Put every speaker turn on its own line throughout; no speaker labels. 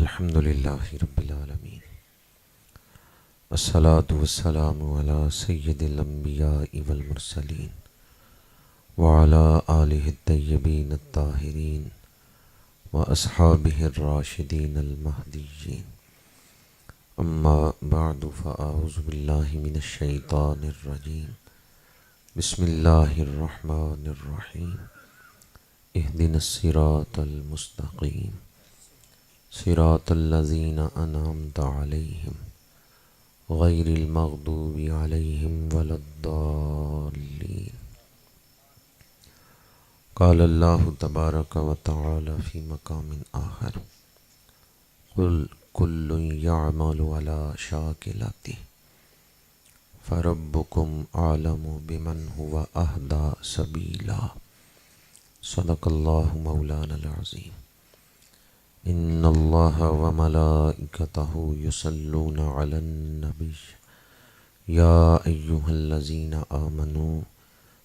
الحمد للہ رب العالمین والصلاة والسلام علی سید الانبیاء والمرسلین وعلی آلہ الطیبین الطاہرین واصحابہ الراشدین المہدیین اما بعد فاعوذ باللہ من الشیطان الرجیم بسم اللہ الرحمن الرحیم اہدنا الصراط المستقیم صراط الذین انعمت علیہم غیر المغضوب علیہم ولا الضالین قال اللہ تبارک و تعالی فی مقام آخر قل کل یعمل علی شاکلتہ فربکم اعلم بمن هو اہدی سبیلا صدق اللہ مولانا العظیم ان اللہ وملائکتہ یصلون علی النبی یا ایہا الذین آمنوا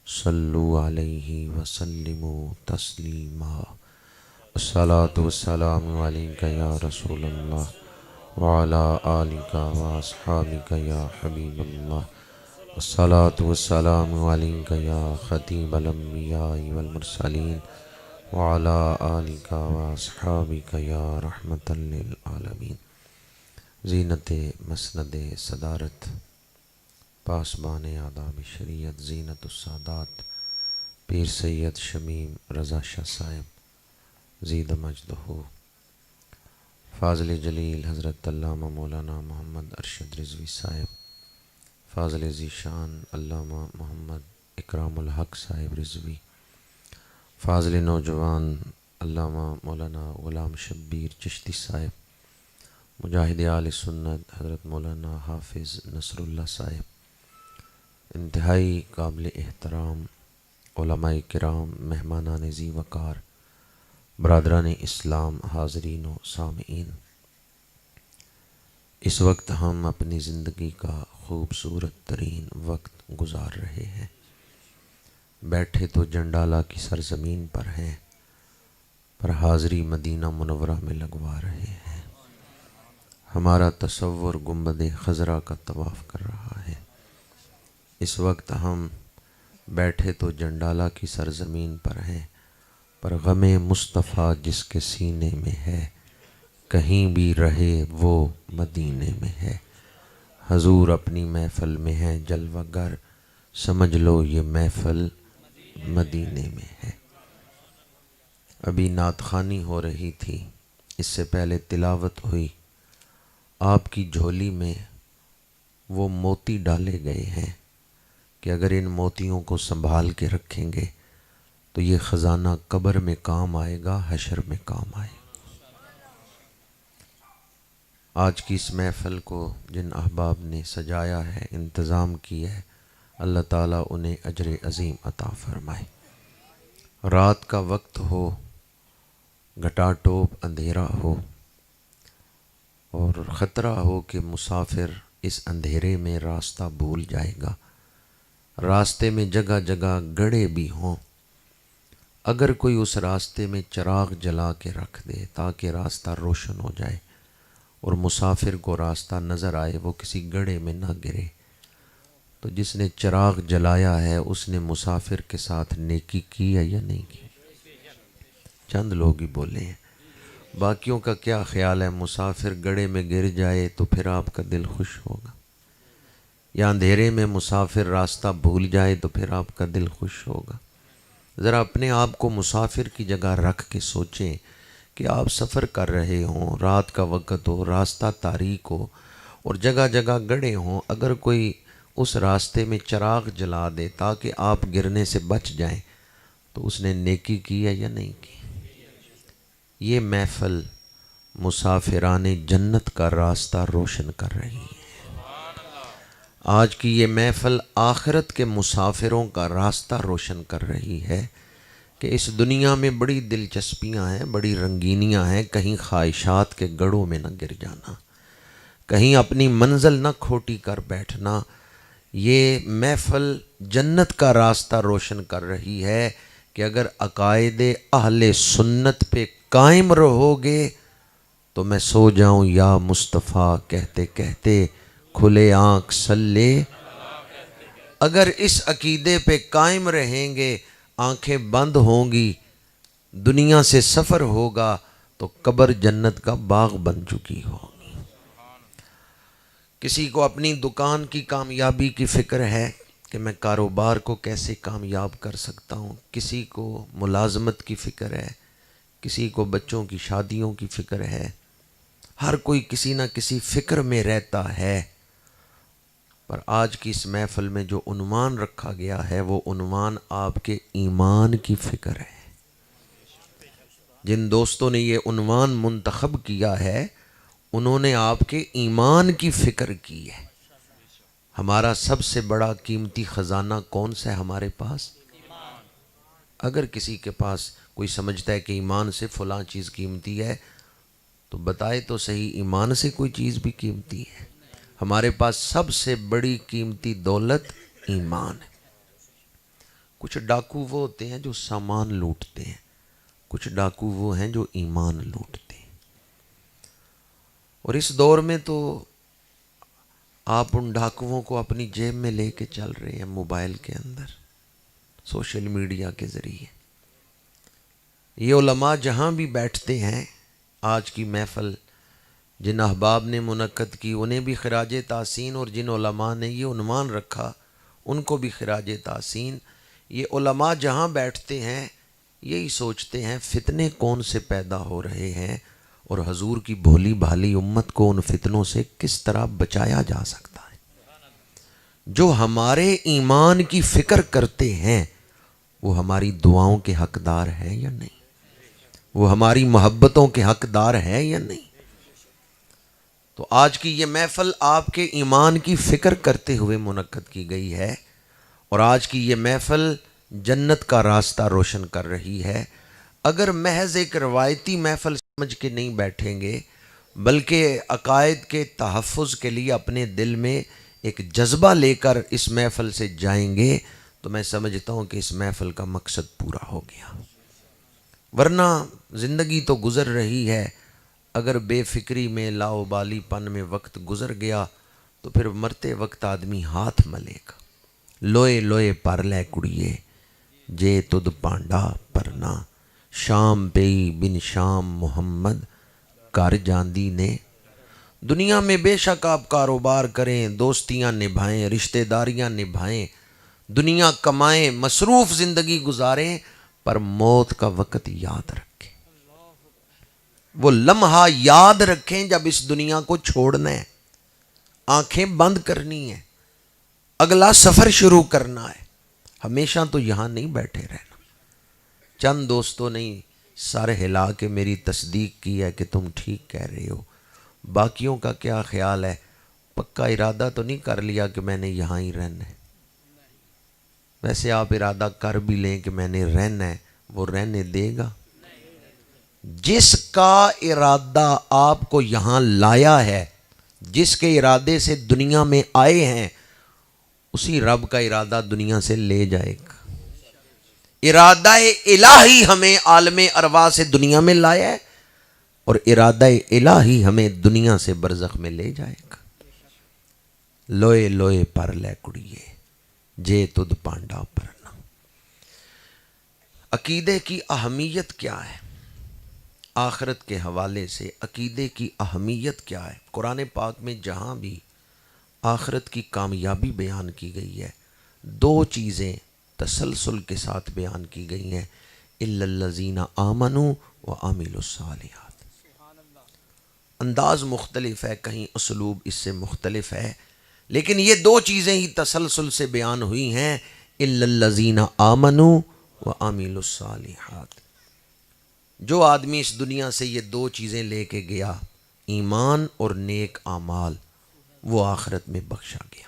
صلوا علیہ وسلموا تسلیما الصلاۃ والسلام علیک یا رسول اللہ وعلی آلک واصحابک یا حبیب اللہ الصلاۃ والسلام علیک یا خطیب الانبیاء والمرسلین وعلی آلک واصحابک یا رحمۃ للعالمین۔ زینت مسند صدارت پاسبان آداب شریعت زینت السادات پیر سید شمیم رضا شاہ صاحب زید مجدہ، فاضل جلیل حضرت علامہ مولانا محمد ارشد رضوی صاحب، فاضل ذیشان علامہ محمد اکرام الحق صاحب رضوی، فاضل نوجوان علامہ مولانا غلام شبیر چشتی صاحب، مجاہد آل سنت حضرت مولانا حافظ نصر اللہ صاحب، انتہائی قابل احترام علماء کرام، مہمانان ذی وقار، برادران اسلام، حاضرین و سامعین، اس وقت ہم اپنی زندگی کا خوبصورت ترین وقت گزار رہے ہیں۔ بیٹھے تو جنڈالہ کی سرزمین پر ہیں، پر حاضری مدینہ منورہ میں لگوا رہے ہیں۔ ہمارا تصور گنبد خضرا کا طواف کر رہا ہے۔ اس وقت ہم بیٹھے تو جنڈالہ کی سرزمین پر ہیں، پر غم مصطفیٰ جس کے سینے میں ہے، کہیں بھی رہے وہ مدینے میں ہے۔ حضور اپنی محفل میں ہے جلوہ گر، سمجھ لو یہ محفل مدینے میں ہے۔ ابھی نعت خوانی ہو رہی تھی، اس سے پہلے تلاوت ہوئی۔ آپ کی جھولی میں وہ موتی ڈالے گئے ہیں کہ اگر ان موتیوں کو سنبھال کے رکھیں گے تو یہ خزانہ قبر میں کام آئے گا، حشر میں کام آئے گا۔ آج کی اس محفل کو جن احباب نے سجایا ہے، انتظام کیا ہے، اللہ تعالیٰ انہیں اجر عظیم عطا فرمائے۔ رات کا وقت ہو، گھٹا ٹوپ اندھیرا ہو، اور خطرہ ہو کہ مسافر اس اندھیرے میں راستہ بھول جائے گا۔ راستے میں جگہ جگہ گڑھے بھی ہوں، اگر کوئی اس راستے میں چراغ جلا کے رکھ دے تاکہ راستہ روشن ہو جائے اور مسافر کو راستہ نظر آئے، وہ کسی گڑھے میں نہ گرے، تو جس نے چراغ جلایا ہے اس نے مسافر کے ساتھ نیکی کی ہے یا نہیں کی؟ چند لوگ ہی بولے ہیں، باقیوں کا کیا خیال ہے؟ مسافر گڑھے میں گر جائے تو پھر آپ کا دل خوش ہوگا، یا اندھیرے میں مسافر راستہ بھول جائے تو پھر آپ کا دل خوش ہوگا؟ ذرا اپنے آپ کو مسافر کی جگہ رکھ کے سوچیں کہ آپ سفر کر رہے ہوں، رات کا وقت ہو، راستہ تاریک ہو اور جگہ جگہ گڑھے ہوں، اگر کوئی اس راستے میں چراغ جلا دے تاکہ آپ گرنے سے بچ جائیں تو اس نے نیکی کی ہے یا نہیں کی؟ یہ محفل مسافران جنت کا راستہ روشن کر رہی ہے۔ آج کی یہ محفل آخرت کے مسافروں کا راستہ روشن کر رہی ہے کہ اس دنیا میں بڑی دلچسپیاں ہیں، بڑی رنگینیاں ہیں، کہیں خواہشات کے گڑھوں میں نہ گر جانا، کہیں اپنی منزل نہ کھوٹی کر بیٹھنا۔ یہ محفل جنت کا راستہ روشن کر رہی ہے کہ اگر عقائد اہل سنت پہ قائم رہو گے تو میں سو جاؤں یا مصطفیٰ کہتے کہتے کھلے آنکھ صلی. اگر اس عقیدے پہ قائم رہیں گے آنکھیں بند ہوں گی، دنیا سے سفر ہوگا تو قبر جنت کا باغ بن چکی ہوگی. کسی کو اپنی دکان کی کامیابی کی فکر ہے کہ میں کاروبار کو کیسے کامیاب کر سکتا ہوں، کسی کو ملازمت کی فکر ہے، کسی کو بچوں کی شادیوں کی فکر ہے، ہر کوئی کسی نہ کسی فکر میں رہتا ہے. پر آج کی اس محفل میں جو عنوان رکھا گیا ہے وہ عنوان آپ کے ایمان کی فکر ہے. جن دوستوں نے یہ عنوان منتخب کیا ہے انہوں نے آپ کے ایمان کی فکر کی ہے. ہمارا سب سے بڑا قیمتی خزانہ کون سا ہے ہمارے پاس؟ اگر کسی کے پاس کوئی سمجھتا ہے کہ ایمان سے فلاں چیز قیمتی ہے تو بتائے تو صحیح، ایمان سے کوئی چیز بھی قیمتی ہے؟ ہمارے پاس سب سے بڑی قیمتی دولت ایمان ہے. کچھ ڈاکو وہ ہوتے ہیں جو سامان لوٹتے ہیں، کچھ ڈاکو وہ ہیں جو ایمان لوٹتے ہیں. اور اس دور میں تو آپ ان ڈاکوؤں کو اپنی جیب میں لے کے چل رہے ہیں، موبائل کے اندر، سوشل میڈیا کے ذریعے. یہ علماء جہاں بھی بیٹھتے ہیں، آج کی محفل جن احباب نے منعقد کی انہیں بھی خراج تحسین، اور جن علماء نے یہ عنوان رکھا ان کو بھی خراج تحسین. یہ علماء جہاں بیٹھتے ہیں یہی سوچتے ہیں فتنے کون سے پیدا ہو رہے ہیں اور حضور کی بھولی بھالی امت کو ان فتنوں سے کس طرح بچایا جا سکتا ہے. جو ہمارے ایمان کی فکر کرتے ہیں وہ ہماری دعاؤں کے حقدار ہیں یا نہیں؟ وہ ہماری محبتوں کے حقدار ہیں یا نہیں؟ تو آج کی یہ محفل آپ کے ایمان کی فکر کرتے ہوئے منعقد کی گئی ہے، اور آج کی یہ محفل جنت کا راستہ روشن کر رہی ہے. اگر محض ایک روایتی محفل سمجھ کے نہیں بیٹھیں گے بلکہ عقائد کے تحفظ کے لیے اپنے دل میں ایک جذبہ لے کر اس محفل سے جائیں گے تو میں سمجھتا ہوں کہ اس محفل کا مقصد پورا ہو گیا. ورنہ زندگی تو گزر رہی ہے، اگر بے فکری میں لاؤبالی پن میں وقت گزر گیا تو پھر مرتے وقت آدمی ہاتھ ملے گا. لوئے لوئے پر لے کڑیے جے تد پانڈا پرنا، شام پئی بن شام محمد کر جاندی نے. دنیا میں بے شک آپ کاروبار کریں، دوستیاں نبھائیں، رشتہ داریاں نبھائیں، دنیا کمائیں، مصروف زندگی گزاریں، پر موت کا وقت یاد رکھیں. وہ لمحہ یاد رکھیں جب اس دنیا کو چھوڑنا ہے، آنکھیں بند کرنی ہے، اگلا سفر شروع کرنا ہے. ہمیشہ تو یہاں نہیں بیٹھے رہنا. چند دوستوں نے سر ہلا کے میری تصدیق کی ہے کہ تم ٹھیک کہہ رہے ہو. باقیوں کا کیا خیال ہے؟ پکا ارادہ تو نہیں کر لیا کہ میں نے یہاں ہی رہنا ہے؟ ویسے آپ ارادہ کر بھی لیں کہ میں نے رہنا ہے، وہ رہنے دے گا؟ جس کا ارادہ آپ کو یہاں لایا ہے، جس کے ارادے سے دنیا میں آئے ہیں، اسی رب کا ارادہ دنیا سے لے جائے گا. ارادہ الہی ہمیں عالم ارواح سے دنیا میں لایا ہے اور ارادہ الہی ہمیں دنیا سے برزخ میں لے جائے گا. لوئے لوئے پر لے کڑیے جے تد پانڈا پرنا. عقیدے کی اہمیت کیا ہے؟ آخرت کے حوالے سے عقیدے کی اہمیت کیا ہے؟ قرآن پاک میں جہاں بھی آخرت کی کامیابی بیان کی گئی ہے دو چیزیں تسلسل کے ساتھ بیان کی گئی ہیں، الا الذین آمنوا وعملوا الصالحات. انداز مختلف ہے، کہیں اسلوب اس سے مختلف ہے، لیکن یہ دو چیزیں ہی تسلسل سے بیان ہوئی ہیں، الا الذین آمنوا وعملوا الصالحات. جو آدمی اس دنیا سے یہ دو چیزیں لے کے گیا، ایمان اور نیک اعمال، وہ آخرت میں بخشا گیا.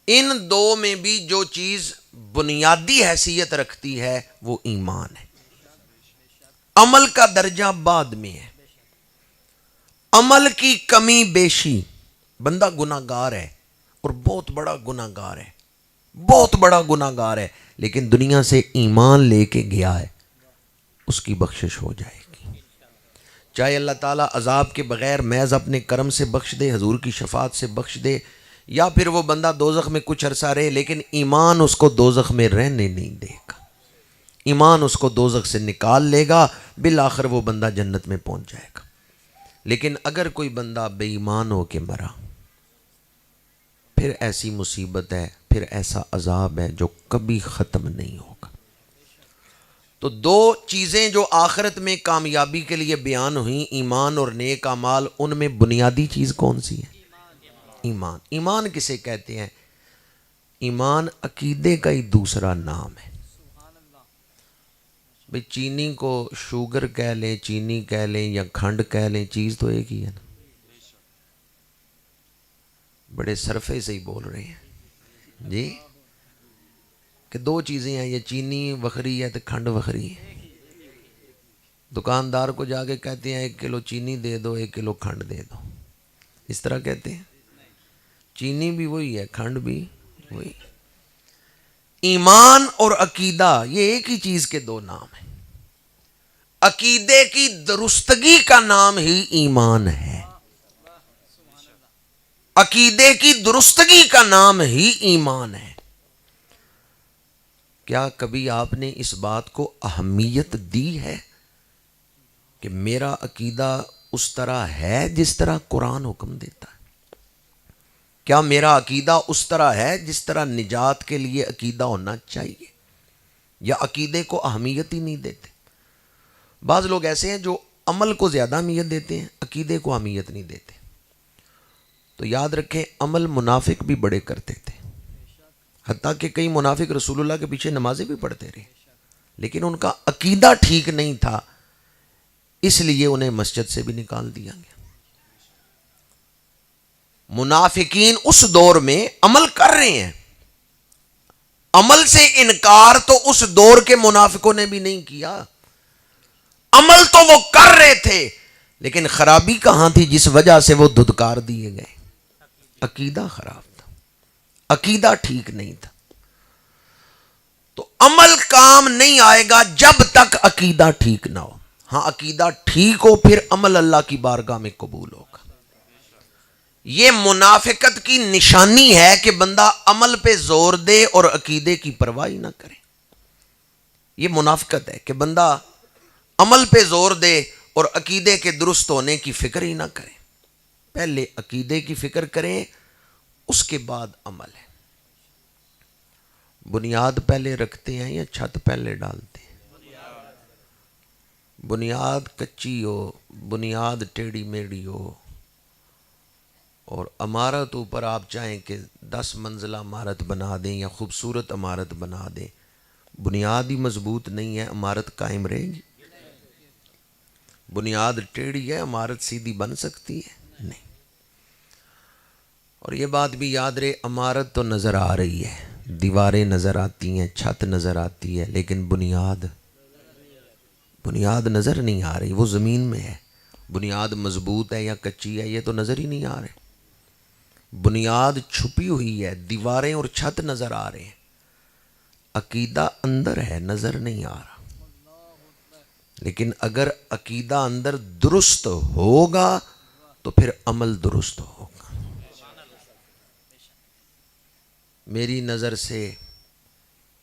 ان دو میں بھی جو چیز بنیادی حیثیت رکھتی ہے وہ ایمان ہے. عمل کا درجہ بعد میں ہے. عمل کی کمی بیشی، بندہ گناہگار ہے اور بہت بڑا گناہگار ہے، بہت بڑا گناہگار ہے، لیکن دنیا سے ایمان لے کے گیا ہے، اس کی بخشش ہو جائے گی. چاہے اللہ تعالیٰ عذاب کے بغیر محض اپنے کرم سے بخش دے، حضور کی شفاعت سے بخش دے، یا پھر وہ بندہ دوزخ میں کچھ عرصہ رہے لیکن ایمان اس کو دوزخ میں رہنے نہیں دے گا، ایمان اس کو دوزخ سے نکال لے گا، بالآخر وہ بندہ جنت میں پہنچ جائے گا۔ لیکن اگر کوئی بندہ بے ایمان ہو کے مرا، پھر ایسی مصیبت ہے، پھر ایسا عذاب ہے جو کبھی ختم نہیں ہوگا۔ تو دو چیزیں جو آخرت میں کامیابی کے لیے بیان ہوئیں، ایمان اور نیک اعمال، ان میں بنیادی چیز کون سی ہے؟ ایمان۔ ایمان کسے کہتے ہیں؟ ایمان عقیدے کا ہی دوسرا نام ہے۔ بھئی چینی کو شوگر کہہ لیں، چینی کہہ لیں یا کھنڈ کہہ لیں، چیز تو ایک ہی ہے نا۔ بڑے صرفے سے ہی بول رہے ہیں جی کہ دو چیزیں ہیں، یہ چینی وکھری ہے تو کھنڈ وکھری ہے۔ دکاندار کو جا کے کہتے ہیں 1 کلو چینی دے دو، 1 کلو کھنڈ دے دو، اس طرح کہتے ہیں؟ چینی بھی وہی ہے، کھنڈ بھی وہی۔ ایمان اور عقیدہ یہ ایک ہی چیز کے دو نام ہیں۔ عقیدے کی درستگی کا نام ہی ایمان ہے، عقیدے کی درستگی کا نام ہی ایمان ہے۔ کیا کبھی آپ نے اس بات کو اہمیت دی ہے کہ میرا عقیدہ اس طرح ہے جس طرح قرآن حکم دیتا ہے؟ کیا میرا عقیدہ اس طرح ہے جس طرح نجات کے لیے عقیدہ ہونا چاہیے؟ یا عقیدے کو اہمیت ہی نہیں دیتے؟ بعض لوگ ایسے ہیں جو عمل کو زیادہ اہمیت دیتے ہیں، عقیدے کو اہمیت نہیں دیتے۔ تو یاد رکھیں، عمل منافق بھی بڑے کرتے تھے، حتیٰ کہ کئی منافق رسول اللہ کے پیچھے نمازیں بھی پڑھتے رہے، لیکن ان کا عقیدہ ٹھیک نہیں تھا، اس لیے انہیں مسجد سے بھی نکال دیا گیا۔ منافقین اس دور میں عمل کر رہے ہیں، عمل سے انکار تو اس دور کے منافقوں نے بھی نہیں کیا، عمل تو وہ کر رہے تھے، لیکن خرابی کہاں تھی جس وجہ سے وہ دھتکار دیے گئے؟ عقیدہ خراب تھا، عقیدہ ٹھیک نہیں تھا۔ تو عمل کام نہیں آئے گا جب تک عقیدہ ٹھیک نہ ہو۔ ہاں عقیدہ ٹھیک ہو پھر عمل اللہ کی بارگاہ میں قبول ہوگا۔ یہ منافقت کی نشانی ہے کہ بندہ عمل پہ زور دے اور عقیدے کی پرواہ نہ کرے۔ یہ منافقت ہے کہ بندہ عمل پہ زور دے اور عقیدے کے درست ہونے کی فکر ہی نہ کرے۔ پہلے عقیدے کی فکر کریں، اس کے بعد عمل ہے۔ بنیاد پہلے رکھتے ہیں یا چھت پہلے ڈالتے ہیں؟ بنیاد کچی ہو، بنیاد ٹیڑھی میڑھی ہو، اور عمارت اوپر آپ چاہیں کہ 10 منزلہ عمارت بنا دیں یا خوبصورت عمارت بنا دیں، بنیاد ہی مضبوط نہیں ہے، عمارت قائم رہے گی؟ بنیاد ٹیڑھی ہے، عمارت سیدھی بن سکتی ہے؟ نہیں۔ اور یہ بات بھی یاد رہے، عمارت تو نظر آ رہی ہے، دیواریں نظر آتی ہیں، چھت نظر آتی ہے، لیکن بنیاد نظر نہیں آ رہی، وہ زمین میں ہے۔ بنیاد مضبوط ہے یا کچی ہے یہ تو نظر ہی نہیں آ رہے۔ بنیاد چھپی ہوئی ہے، دیواریں اور چھت نظر آ رہے ہیں، عقیدہ اندر ہے، نظر نہیں آ رہا۔ لیکن اگر عقیدہ اندر درست ہوگا تو پھر عمل درست ہوگا۔ میری نظر سے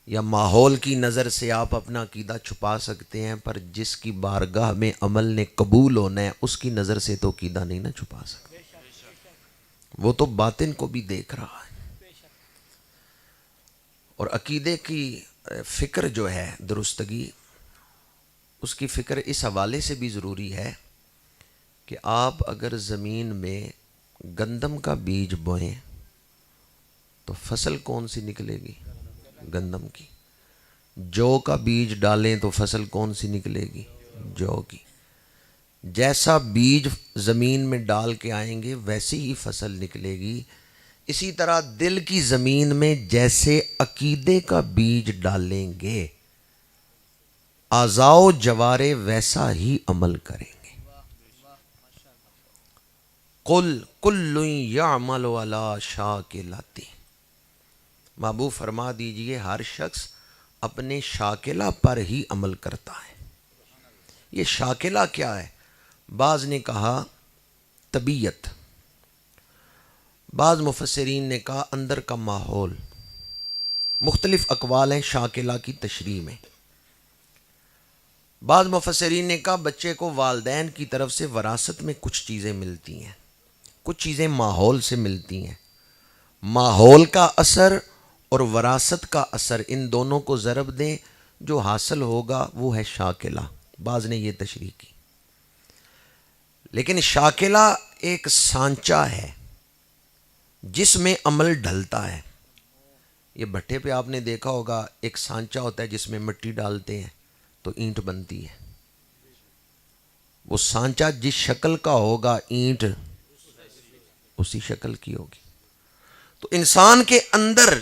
یا ماحول کی نظر سے آپ اپنا عقیدہ چھپا سکتے ہیں، پر جس کی بارگاہ میں عمل نے قبول ہونا ہے اس کی نظر سے تو عقیدہ نہیں نہ چھپا سکتے، وہ تو باطن کو بھی دیکھ رہا ہے۔ اور عقیدے کی فکر جو ہے درستگی، اس کی فکر اس حوالے سے بھی ضروری ہے کہ آپ اگر زمین میں گندم کا بیج بوئیں تو فصل کون سی نکلے گی؟ گندم کی۔ جو کا بیج ڈالیں تو فصل کون سی نکلے گی؟ جو کی۔ جیسا بیج زمین میں ڈال کے آئیں گے ویسی ہی فصل نکلے گی۔ اسی طرح دل کی زمین میں جیسے عقیدے کا بیج ڈالیں گے، اعضاء و جوارے ویسا ہی عمل کریں گے۔ قل کل یعمل علی شاکلتہ، محبوب فرما دیجئے ہر شخص اپنے شاکلہ پر ہی عمل کرتا ہے۔ یہ شاکلہ کیا ہے؟ بعض نے کہا طبیعت، بعض مفسرین نے کہا اندر کا ماحول. مختلف اقوال ہیں شاکلہ کی تشریح میں. بعض مفسرین نے کہا بچے کو والدین کی طرف سے وراثت میں کچھ چیزیں ملتی ہیں، کچھ چیزیں ماحول سے ملتی ہیں. ماحول کا اثر اور وراثت کا اثر، ان دونوں کو ضرب دیں، جو حاصل ہوگا وہ ہے شاکلہ. بعض نے یہ تشریح کی. لیکن شاکلہ ایک سانچہ ہے جس میں عمل ڈھلتا ہے. یہ بھٹے پہ آپ نے دیکھا ہوگا ایک سانچہ ہوتا ہے جس میں مٹی ڈالتے ہیں تو اینٹ بنتی ہے. وہ سانچہ جس شکل کا ہوگا اینٹ اسی شکل کی ہوگی. تو انسان کے اندر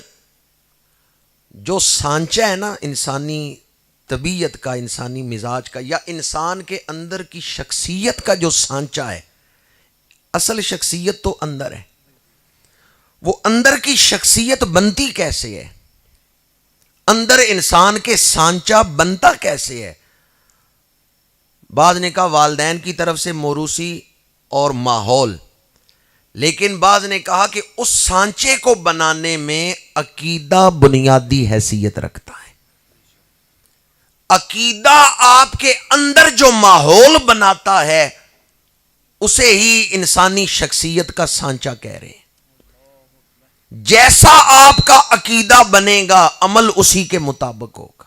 جو سانچہ ہے نا، انسانی طبیعت کا، انسانی مزاج کا، یا انسان کے اندر کی شخصیت کا جو سانچہ ہے، اصل شخصیت تو اندر ہے. وہ اندر کی شخصیت بنتی کیسے ہے؟ اندر انسان کے سانچہ بنتا کیسے ہے؟ بعض نے کہا والدین کی طرف سے موروثی اور ماحول، لیکن بعض نے کہا کہ اس سانچے کو بنانے میں عقیدہ بنیادی حیثیت رکھتا ہے. عقیدہ آپ کے اندر جو ماحول بناتا ہے اسے ہی انسانی شخصیت کا سانچہ کہہ رہے ہیں. جیسا آپ کا عقیدہ بنے گا عمل اسی کے مطابق ہوگا.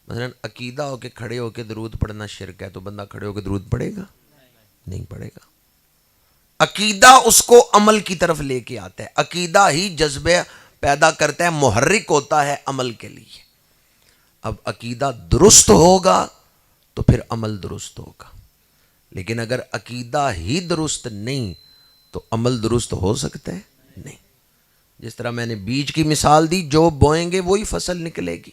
مثلا عقیدہ ہو کے کھڑے ہو کے درود پڑھنا شرک ہے تو بندہ کھڑے ہو کے درود پڑھے گا؟ نہیں پڑھے گا. عقیدہ اس کو عمل کی طرف لے کے آتا ہے. عقیدہ ہی جذبہ پیدا کرتا ہے، محرک ہوتا ہے عمل کے لیے. اب عقیدہ درست ہوگا تو پھر عمل درست ہوگا. لیکن اگر عقیدہ ہی درست نہیں تو عمل درست ہو سکتا ہے؟ نہیں. جس طرح میں نے بیج کی مثال دی، جو بوئیں گے وہی فصل نکلے گی.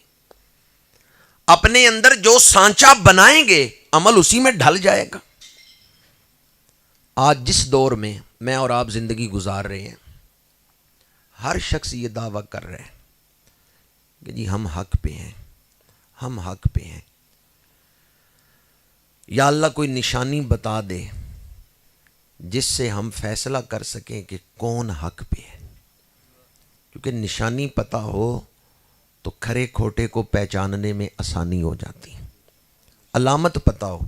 اپنے اندر جو سانچہ بنائیں گے عمل اسی میں ڈھل جائے گا. آج جس دور میں میں اور آپ زندگی گزار رہے ہیں، ہر شخص یہ دعویٰ کر رہا ہے کہ جی ہم حق پہ ہیں، ہم حق پہ ہیں. یا اللہ کوئی نشانی بتا دے جس سے ہم فیصلہ کر سکیں کہ کون حق پہ ہے. کیونکہ نشانی پتہ ہو تو کھرے کھوٹے کو پہچاننے میں آسانی ہو جاتی ہے. علامت پتہ ہو،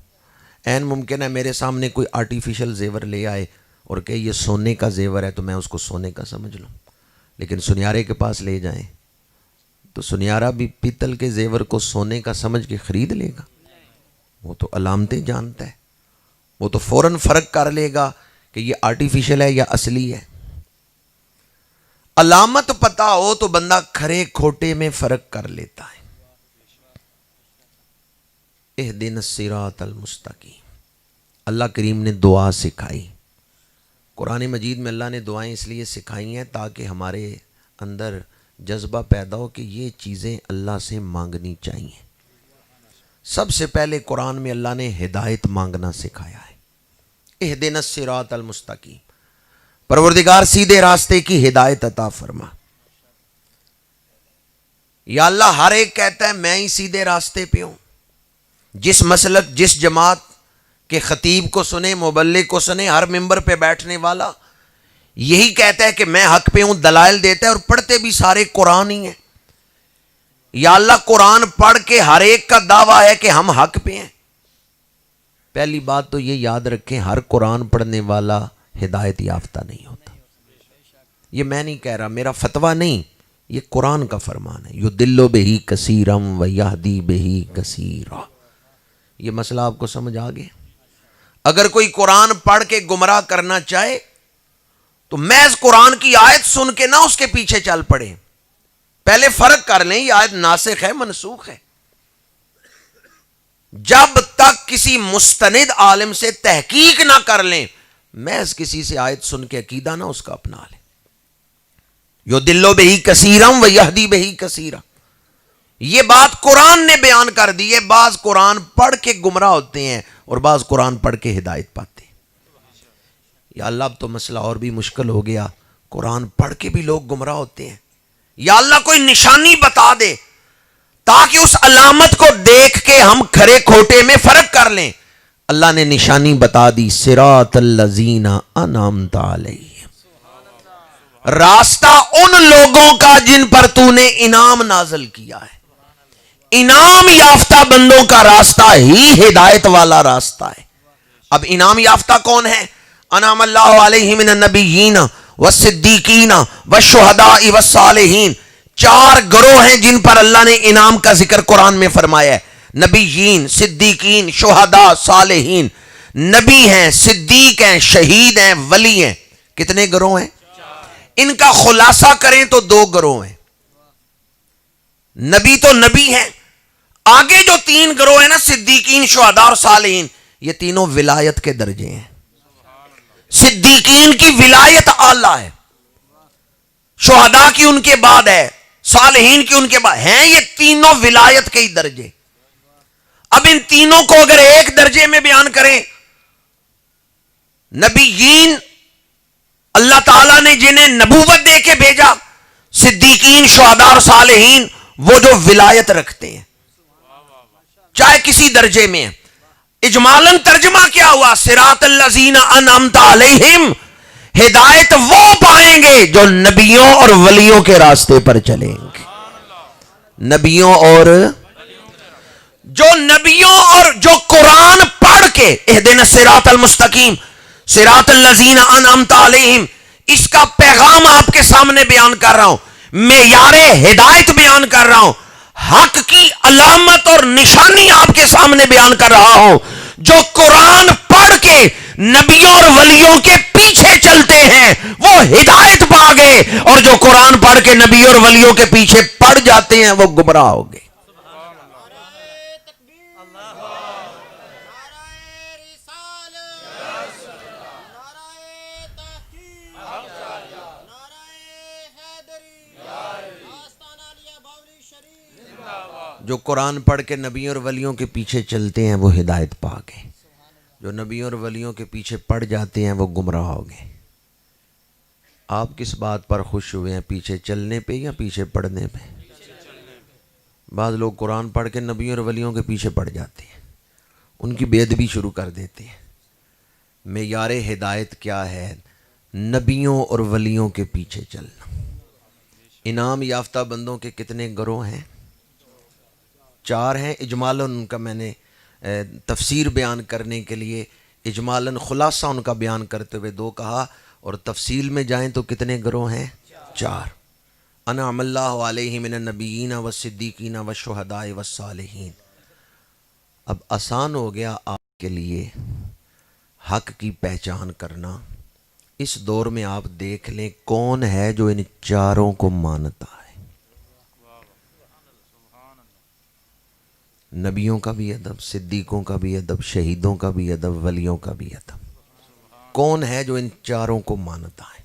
عین ممکن ہے میرے سامنے کوئی آرٹیفیشل زیور لے آئے اور کہ یہ سونے کا زیور ہے تو میں اس کو سونے کا سمجھ لوں. لیکن سنیارے کے پاس لے جائیں تو سنیارا بھی پیتل کے زیور کو سونے کا سمجھ کے خرید لے گا؟ وہ تو علامتیں جانتا ہے، وہ تو فوراً فرق کر لے گا کہ یہ آرٹیفیشل ہے یا اصلی ہے. علامت پتہ ہو تو بندہ کھرے کھوٹے میں فرق کر لیتا ہے. اہدنا الصراط المستقیم. اللہ کریم نے دعا سکھائی. قرآن مجید میں اللہ نے دعائیں اس لیے سکھائی ہیں تاکہ ہمارے اندر جذبہ پیدا ہو کہ یہ چیزیں اللہ سے مانگنی چاہیے. سب سے پہلے قرآن میں اللہ نے ہدایت مانگنا سکھایا ہے. اہدنا الصراط المستقیم، پروردگار سیدھے راستے کی ہدایت عطا فرما. یا اللہ ہر ایک کہتا ہے میں ہی سیدھے راستے پہ ہوں. جس مسلک، جس جماعت کے خطیب کو سنے، مبلغ کو سنے، ہر ممبر پہ بیٹھنے والا یہی کہتا ہے کہ میں حق پہ ہوں، دلائل دیتا ہے، اور پڑھتے بھی سارے قرآن ہی ہیں. یا اللہ قرآن پڑھ کے ہر ایک کا دعویٰ ہے کہ ہم حق پہ ہیں. پہلی بات تو یہ یاد رکھیں، ہر قرآن پڑھنے والا ہدایت یافتہ نہیں ہوتا. یہ میں نہیں کہہ رہا، میرا فتویٰ نہیں، یہ قرآن کا فرمان ہے. یضل بہ کثیرا ویہدی بہ کثیرا. یہ مسئلہ آپ کو سمجھ آ گیا؟ اگر کوئی قرآن پڑھ کے گمراہ کرنا چاہے تو محض قرآن کی آیت سن کے نہ اس کے پیچھے چل پڑے، پہلے فرق کر لیں یہ آیت ناسخ ہے منسوخ ہے. جب تک کسی مستند عالم سے تحقیق نہ کر لیں، محض کسی سے آیت سن کے عقیدہ نہ اس کا اپنا لیں. یضل بہ کثیرا ویہدی بہ کثیرا، یہ بات قرآن نے بیان کر دی ہے. بعض قرآن پڑھ کے گمراہ ہوتے ہیں اور بعض قرآن پڑھ کے ہدایت پاتے ہیں. یا اللہ اب تو مسئلہ اور بھی مشکل ہو گیا، قرآن پڑھ کے بھی لوگ گمراہ ہوتے ہیں. یا اللہ کوئی نشانی بتا دے تاکہ اس علامت کو دیکھ کے ہم کھرے کھوٹے میں فرق کر لیں. اللہ نے نشانی بتا دی، صراط الذین انعمت علیہم، راستہ ان لوگوں کا جن پر تو نے انعام نازل کیا ہے۔ انعام یافتہ بندوں کا راستہ ہی ہدایت والا راستہ ہے۔ اب انعام یافتہ کون ہے؟ انعم اللہ علیہ من النبیین والصدیقین والشہداء والصالحین، چار گروہ ہیں جن پر اللہ نے انعام کا ذکر قرآن میں فرمایا ہے، نبیین، صدیقین، شہداء، صالحین۔ نبی ہیں، صدیق ہیں، شہید ہیں، ولی ہیں۔ کتنے گروہ ہیں؟ ان کا خلاصہ کریں تو دو گروہ ہیں۔ نبی تو نبی ہیں، آگے جو تین گروہ ہیں نا، صدیقین، شہداء اور صالحین، یہ تینوں ولایت کے درجے ہیں۔ صدیقین کی ولایت اعلیٰ ہے، شہداء کی ان کے بعد ہے، صالحین کی ان کے بعد ہیں، یہ تینوں ولایت کے ہی درجے۔ اب ان تینوں کو اگر ایک درجے میں بیان کریں، نبیین اللہ تعالیٰ نے جنہیں نبوت دے کے بھیجا، صدیقین، شہداء اور صالحین وہ جو ولایت رکھتے ہیں چاہے کسی درجے میں۔ اجمالاً ترجمہ کیا ہوا؟ صراط الذین انعمت علیہم، ہدایت وہ پائیں گے جو نبیوں اور ولیوں کے راستے پر چلیں گے۔ نبیوں اور جو قرآن پڑھ کے اہدنا الصراط المستقیم صراط الذین انعمت علیہم، اس کا پیغام آپ کے سامنے بیان کر رہا ہوں، معیار ہدایت بیان کر رہا ہوں، حق کی علامت اور نشانی آپ کے سامنے بیان کر رہا ہوں۔ جو قرآن پڑھ کے نبیوں اور ولیوں کے پیچھے چلتے ہیں وہ ہدایت پا گئے، اور جو قرآن پڑھ کے نبیوں اور ولیوں کے پیچھے پڑ جاتے ہیں وہ گمراہ ہو گئے۔ جو قرآن پڑھ کے نبیوں اور ولیوں کے پیچھے چلتے ہیں وہ ہدایت پا گئے، جو نبیوں اور ولیوں کے پیچھے پڑ جاتے ہیں وہ گمراہ ہو گئے۔ آپ کس بات پر خوش ہوئے ہیں، پیچھے چلنے پہ یا پیچھے پڑنے پہ؟ بعض لوگ قرآن پڑھ کے نبیوں اور ولیوں کے پیچھے پڑ جاتے ہیں، ان کی بے ادبی شروع کر دیتے ہیں۔ معیار ہدایت کیا ہے؟ نبیوں اور ولیوں کے پیچھے چلنا۔ انعام یافتہ بندوں کے کتنے گروہ ہیں؟ چار ہیں۔ اجمالاً ان کا میں نے تفسیر بیان کرنے کے لیے اجمالاً خلاصہ ان کا بیان کرتے ہوئے دو کہا، اور تفصیل میں جائیں تو کتنے گروہ ہیں؟ چار۔ انعم اللہ علیہ من النبیین والصدیقین والشہداء والصالحین۔ اب آسان ہو گیا آپ کے لیے حق کی پہچان کرنا۔ اس دور میں آپ دیکھ لیں کون ہے جو ان چاروں کو مانتا ہے۔ نبیوں کا بھی ادب، صدیقوں کا بھی ادب، شہیدوں کا بھی ادب، ولیوں کا بھی ادب۔ کون ہے جو ان چاروں کو مانتا ہے؟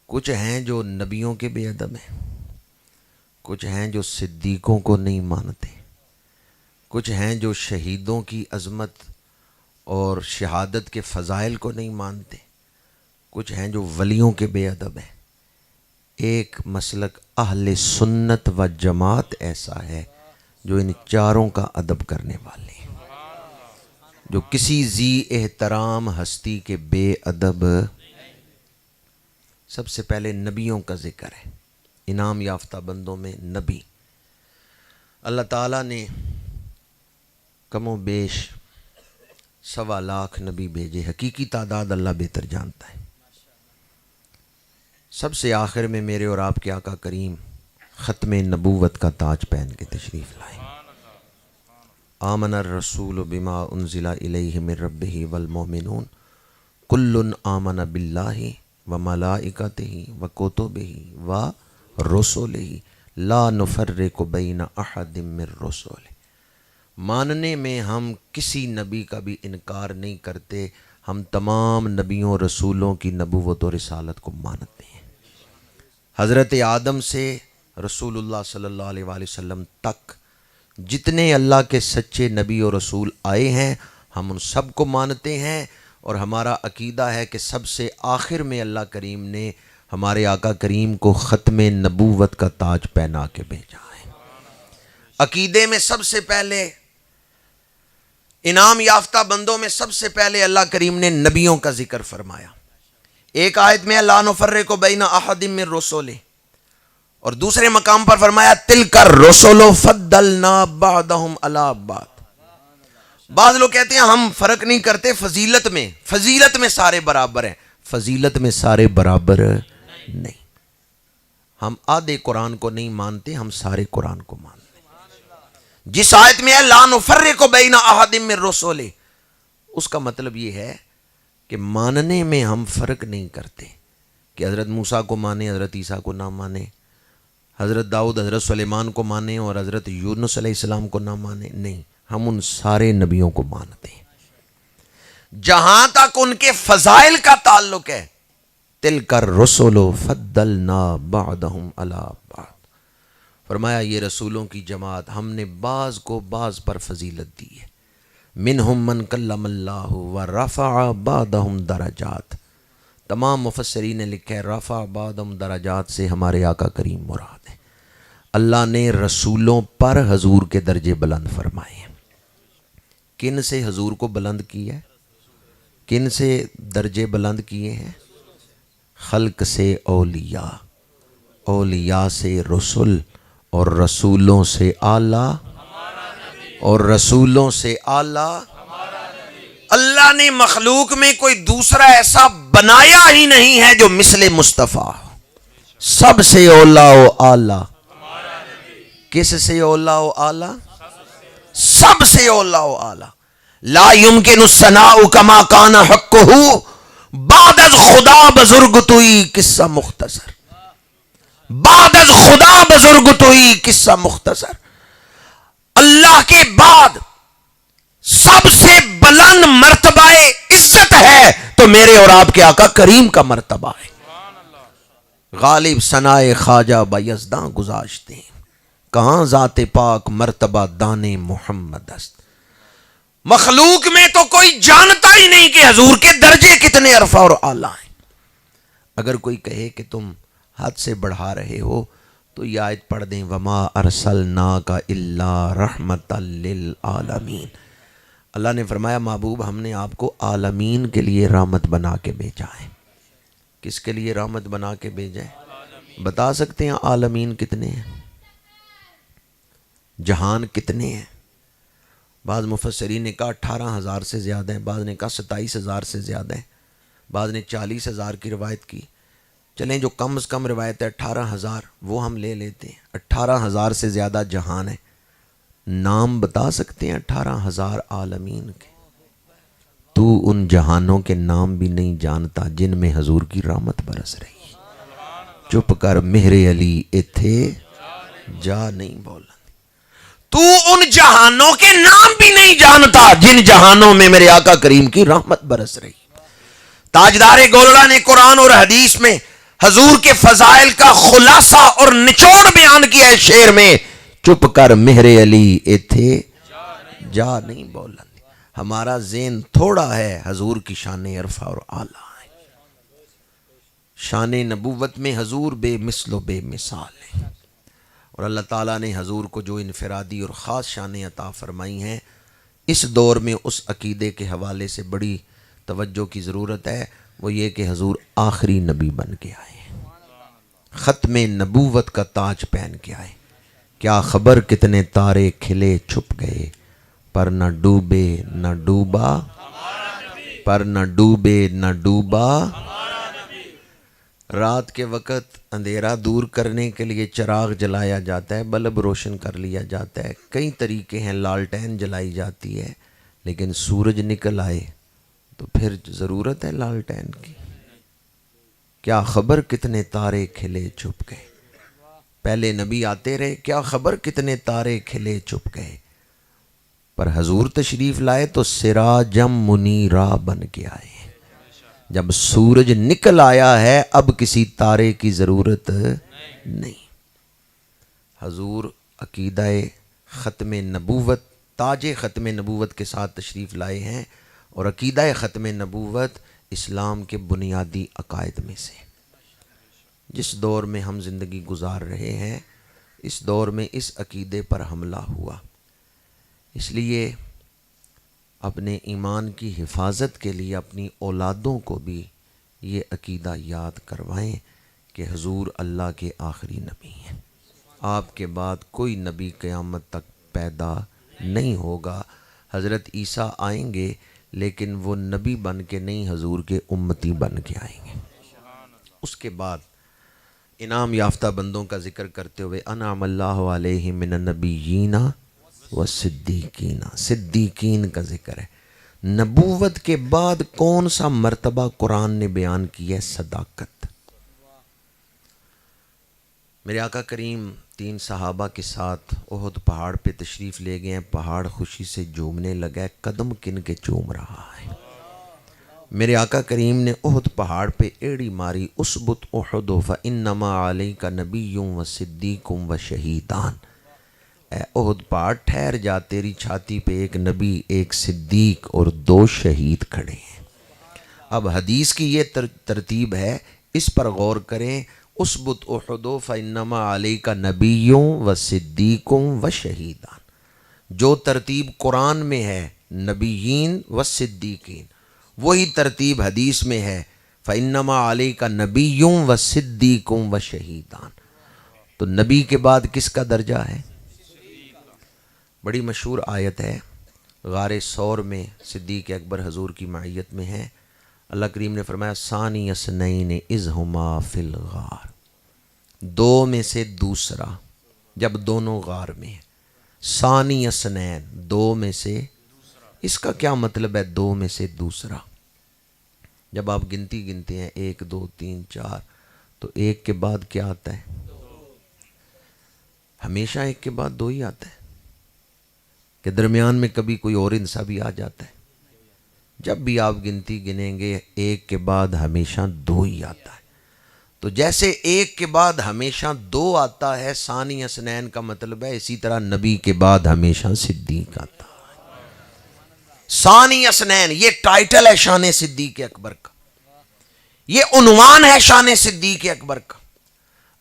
کچھ ہیں جو نبیوں کے بے ادب ہیں، کچھ ہیں جو صدیقوں کو نہیں مانتے، کچھ ہیں جو شہیدوں کی عظمت اور شہادت کے فضائل کو نہیں مانتے، کچھ ہیں جو ولیوں کے بے ادب ہیں۔ ایک مسلک اہل سنت و جماعت ایسا ہے جو ان چاروں کا ادب کرنے والے ہیں، جو کسی ذی احترام ہستی کے بے ادب۔ سب سے پہلے نبیوں کا ذکر ہے۔ انعام یافتہ بندوں میں نبی، اللہ تعالیٰ نے کم و بیش 1.25 لاکھ نبی بھیجے، حقیقی تعداد اللہ بہتر جانتا ہے۔ سب سے آخر میں میرے اور آپ کے آقا کریم ختم نبوت کا تاج پہن کے تشریف لائے۔ آمن الرسول بما انزل الیہ من ربہ والمؤمنون کل آمن باللہ وملائکتہ وکتبہ ورسلہ لا نفرق بین احد من رسلہ۔ ماننے میں ہم کسی نبی کا بھی انکار نہیں کرتے، ہم تمام نبیوں رسولوں کی نبوت و رسالت کو مانتے ہیں۔ حضرت آدم سے رسول اللہ صلی اللہ علیہ وآلہ وسلم تک جتنے اللہ کے سچے نبی اور رسول آئے ہیں ہم ان سب کو مانتے ہیں، اور ہمارا عقیدہ ہے کہ سب سے آخر میں اللہ کریم نے ہمارے آقا کریم کو ختم نبوت کا تاج پہنا کے بھیجا ہے۔ عقیدے میں سب سے پہلے انعام یافتہ بندوں میں سب سے پہلے اللہ کریم نے نبیوں کا ذکر فرمایا. ایک آیت میں لا نفرق بین احد من رسلہ، اور دوسرے مقام پر فرمایا تلک الرسل فضلنا بعضهم علی بعض. بعض لوگ کہتے ہیں ہم فرق نہیں کرتے فضیلت میں، فضیلت میں سارے برابر ہیں. فضیلت میں سارے برابر نہیں. ہم آدھے قرآن کو نہیں مانتے، ہم سارے قرآن کو مانتے. جس آیت میں ہے لا نفرق بین احد من رسلہ، اس کا مطلب یہ ہے کہ ماننے میں ہم فرق نہیں کرتے کہ حضرت موسیٰ کو مانے حضرت عیسیٰ کو نہ مانے، حضرت داؤد حضرت سلیمان کو مانے اور حضرت یونس علیہ السلام کو نہ مانے. نہیں، ہم ان سارے نبیوں کو مانتے ہیں. جہاں تک ان کے فضائل کا تعلق ہے تلک الرسل فضلنا بعضهم علی بعض، فرمایا یہ رسولوں کی جماعت ہم نے بعض کو بعض پر فضیلت دی ہے. منہم من کلم اللہ ورفع بعضهم درجات. تمام مفسرین نے لکھا ہے رفع بعضهم درجات سے ہمارے آقا کریم مراد ہے. اللہ نے رسولوں پر حضور کے درجے بلند فرمائے ہیں. کن سے حضور کو بلند کیا ہے؟ کن سے درجے بلند کیے ہیں؟ خلق سے اولیاء، اولیاء سے رسول، اور رسولوں سے اعلیٰ، اور رسولوں سے اعلیٰ. اللہ نے مخلوق میں کوئی دوسرا ایسا بنایا ہی نہیں ہے جو مثل مصطفیٰ. سب سے اولیٰ و اعلیٰ. کس سے اولیٰ و اعلیٰ؟ سب سے اولیٰ و اعلیٰ. لا يمکن الثناء کما کان حقہ بعد از خدا بزرگ توئی قصہ مختصر. بعد از خدا بزرگ توئی قصہ مختصر. اللہ کے بعد سب سے بلند مرتبہ عزت ہے تو میرے اور آپ کے آقا کریم کا مرتبہ ہے. غالب ثنائے خواجہ بایزداں گذاشتے ہیں کہاں ذات پاک مرتبہ دانے محمد است. مخلوق میں تو کوئی جانتا ہی نہیں کہ حضور کے درجے کتنے عرفہ اور اعلیٰ ہیں. اگر کوئی کہے کہ تم حد سے بڑھا رہے ہو تو یہ آیت پڑھ دیں وما ارسلناک الا رحمتا للعالمین. اللہ نے فرمایا محبوب ہم نے آپ کو عالمین کے لیے رحمت بنا کے بھیجا ہے. کس کے لیے رحمت بنا کے بھیجا ہے؟ بتا سکتے ہیں عالمین کتنے ہیں؟ جہان کتنے ہیں؟ بعض مفسرین نے کہا 18,000 سے زیادہ ہیں، بعض نے کہا 27,000 سے زیادہ ہیں، بعض نے 40,000 کی روایت کی. چلیں جو کم از کم روایت ہے 18,000 وہ ہم لے لیتے ہیں. 18,000 سے زیادہ جہان ہے. نام بتا سکتے ہیں 18,000 عالمین کے؟ تو ان جہانوں کے نام بھی نہیں جانتا جن میں حضور کی رحمت برس رہی. چپ کر مہر علی ایتھے جا نہیں بولا. تو ان جہانوں کے نام بھی نہیں جانتا جن جہانوں میں میرے آقا کریم کی رحمت برس رہی. تاجدار گولڑا نے قرآن اور حدیث میں حضور کے فضائل کا خلاصہ اور نچوڑ بیان کیا ہے شعر میں چپ کر مہر علی ایتھے جا نہیں بولن. ہمارا ذہن تھوڑا ہے، حضور کی شان عرفہ اور اعلیٰ ہے. شان نبوت میں حضور بے مثل و بے مثال ہے، اور اللہ تعالیٰ نے حضور کو جو انفرادی اور خاص شانیں عطا فرمائی ہیں اس دور میں اس عقیدے کے حوالے سے بڑی توجہ کی ضرورت ہے. وہ یہ کہ حضور آخری نبی بن کے آئے، ختم نبوت کا تاج پہن کے آئے. کیا خبر کتنے تارے کھلے چھپ گئے پر نہ ڈوبے نہ ڈوبا، پر نہ ڈوبے نہ ڈوبا. رات کے وقت اندھیرا دور کرنے کے لیے چراغ جلایا جاتا ہے، بلب روشن کر لیا جاتا ہے، کئی طریقے ہیں، لالٹین جلائی جاتی ہے. لیکن سورج نکل آئے تو پھر ضرورت ہے لالٹین کی. کیا خبر کتنے تارے کھلے چھپ گئے. پہلے نبی آتے رہے، کیا خبر کتنے تارے کھلے چھپ گئے، پر حضور تشریف لائے تو سراجم منیرا بن کے آئے. جب سورج نکل آیا ہے اب کسی تارے کی ضرورت نہیں. حضور عقیدہ ختم نبوت، تاج ختم نبوت کے ساتھ تشریف لائے ہیں، اور عقیدہ ختم نبوت اسلام کے بنیادی عقائد میں سے. جس دور میں ہم زندگی گزار رہے ہیں اس دور میں اس عقیدے پر حملہ ہوا. اس لیے اپنے ایمان کی حفاظت کے لیے اپنی اولادوں کو بھی یہ عقیدہ یاد کروائیں کہ حضور اللہ کے آخری نبی ہیں، آپ کے بعد کوئی نبی قیامت تک پیدا نہیں ہوگا۔ حضرت عیسیٰ آئیں گے لیکن وہ نبی بن کے نہیں، حضور کے امتی بن کے آئیں گے۔ اس کے بعد انعام یافتہ بندوں کا ذکر کرتے ہوئے انعم اللہ علیہ من النبیین والصدیقین، صدیقین کا ذکر ہے۔ نبوت کے بعد کون سا مرتبہ قرآن نے بیان کی ہے؟ صداقت۔ میرے آقا کریم 3 صحابہ کے ساتھ احد پہاڑ پہ تشریف لے گئے ہیں، پہاڑ خوشی سے جھومنے لگا ہے، قدم کن کے چوم رہا ہے۔ میرے آقا کریم نے احد پہاڑ پہ ایڑی ماری، اسبت احد فانما علیک نبی و صدیق و شہیدان، اے احد پہاڑ ٹھہر جا، تیری چھاتی پہ ایک نبی، ایک صدیق اور 2 شہید کھڑے ہیں۔ اب حدیث کی یہ ترتیب ہے، اس پر غور کریں۔ اسبت احد فانما علیک نبی و صدیق و شہیدان، جو ترتیب قرآن میں ہے نبیین و صدیقین، وہی ترتیب حدیث میں ہے فانما علیک نبی و صدیق و شہیدان۔ تو نبی کے بعد کس کا درجہ ہے؟ بڑی مشہور آیت ہے، غار ثور میں صدیق اکبر حضور کی معیت میں ہے، اللہ کریم نے فرمایا ثانی اثنین اذ ہما فی الغار، 2 میں سے دوسرا، جب دونوں غار میں ہیں۔ ثانی اثنین، 2 میں سے، اس کا کیا مطلب ہے 2 میں سے دوسرا؟ جب آپ گنتی گنتے ہیں 1 2 3 4 تو 1 کے بعد کیا آتا ہے؟ ہمیشہ 1 کے بعد 2 ہی آتا ہے کہ درمیان میں کبھی کوئی اور انسا بھی آ جاتا ہے؟ جب بھی آپ گنتی گنیں گے 1 کے بعد ہمیشہ 2 ہی آتا ہے۔ تو جیسے 1 کے بعد ہمیشہ 2 آتا ہے، ثانی اثنین کا مطلب ہے اسی طرح نبی کے بعد ہمیشہ صدیق آتا ہے۔ ثانی اثنین یہ ٹائٹل ہے شان صدیق اکبر کا، یہ عنوان ہے شان صدیق اکبر کا۔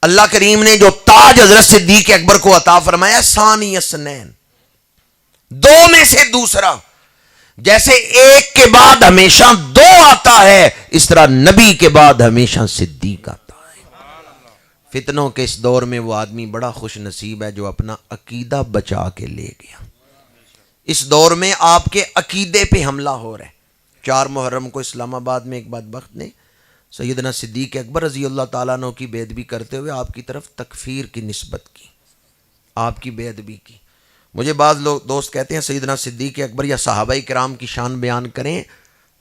اللہ کریم نے جو تاج حضرت صدیق اکبر کو عطا فرمایا ثانی اثنین، 2 میں سے دوسرا، جیسے 1 کے بعد ہمیشہ 2 آتا ہے، اس طرح نبی کے بعد ہمیشہ صدیق آتا ہے۔ فتنوں کے اس دور میں وہ آدمی بڑا خوش نصیب ہے جو اپنا عقیدہ بچا کے لے گیا۔ اس دور میں آپ کے عقیدے پہ حملہ ہو رہا ہے۔ 4 محرم کو اسلام آباد میں ایک بدبخت نے سیدنا صدیق اکبر رضی اللہ تعالیٰ عنہ کی بے ادبی کرتے ہوئے آپ کی طرف تکفیر کی نسبت کی، آپ کی بے ادبی کی۔ مجھے بعض لوگ دوست کہتے ہیں سیدنا صدیق اکبر یا صحابہ کرام کی شان بیان کریں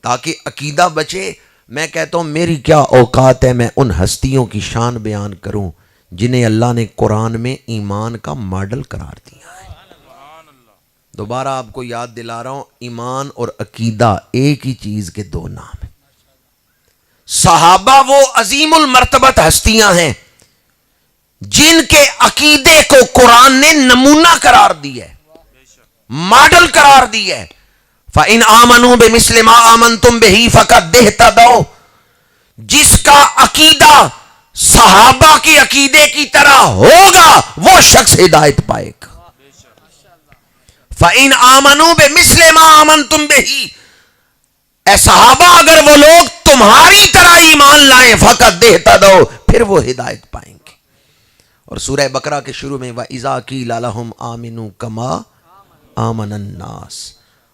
تاکہ عقیدہ بچے۔ میں کہتا ہوں میری کیا اوقات ہے میں ان ہستیوں کی شان بیان کروں جنہیں اللہ نے قرآن میں ایمان کا ماڈل قرار دیا ہے۔ دوبارہ آپ کو یاد دلا رہا ہوں، ایمان اور عقیدہ ایک ہی چیز کے 2 نام ہیں۔ صحابہ وہ عظیم المرتبت ہستیاں ہیں جن کے عقیدے کو قرآن نے نمونہ قرار دیا ہے، ماڈل قرار دیا ہے۔ فَإِنْ آمَنُوا بِمِثْلِ مَا آمَنْتُمْ بِهِ فَقَدْ اهْتَدَوْا، جس کا عقیدہ صحابہ کے عقیدے کی طرح ہوگا وہ شخص ہدایت پائے گا۔ فَإِنْ آمَنُوا بِمِثْلِ مَا آمَنْتُمْ بِهِ، اے صحابہ اگر وہ لوگ تمہاری طرح ایمان لائیں فَقَدْ اهْتَدَوْا، پھر وہ ہدایت پائیں گے۔ اور سورہ بقرہ کے شروع میں وَإِذَا قِيلَ لَهُمْ آمِنُوا كَمَا آمَنَ النَّاسِ،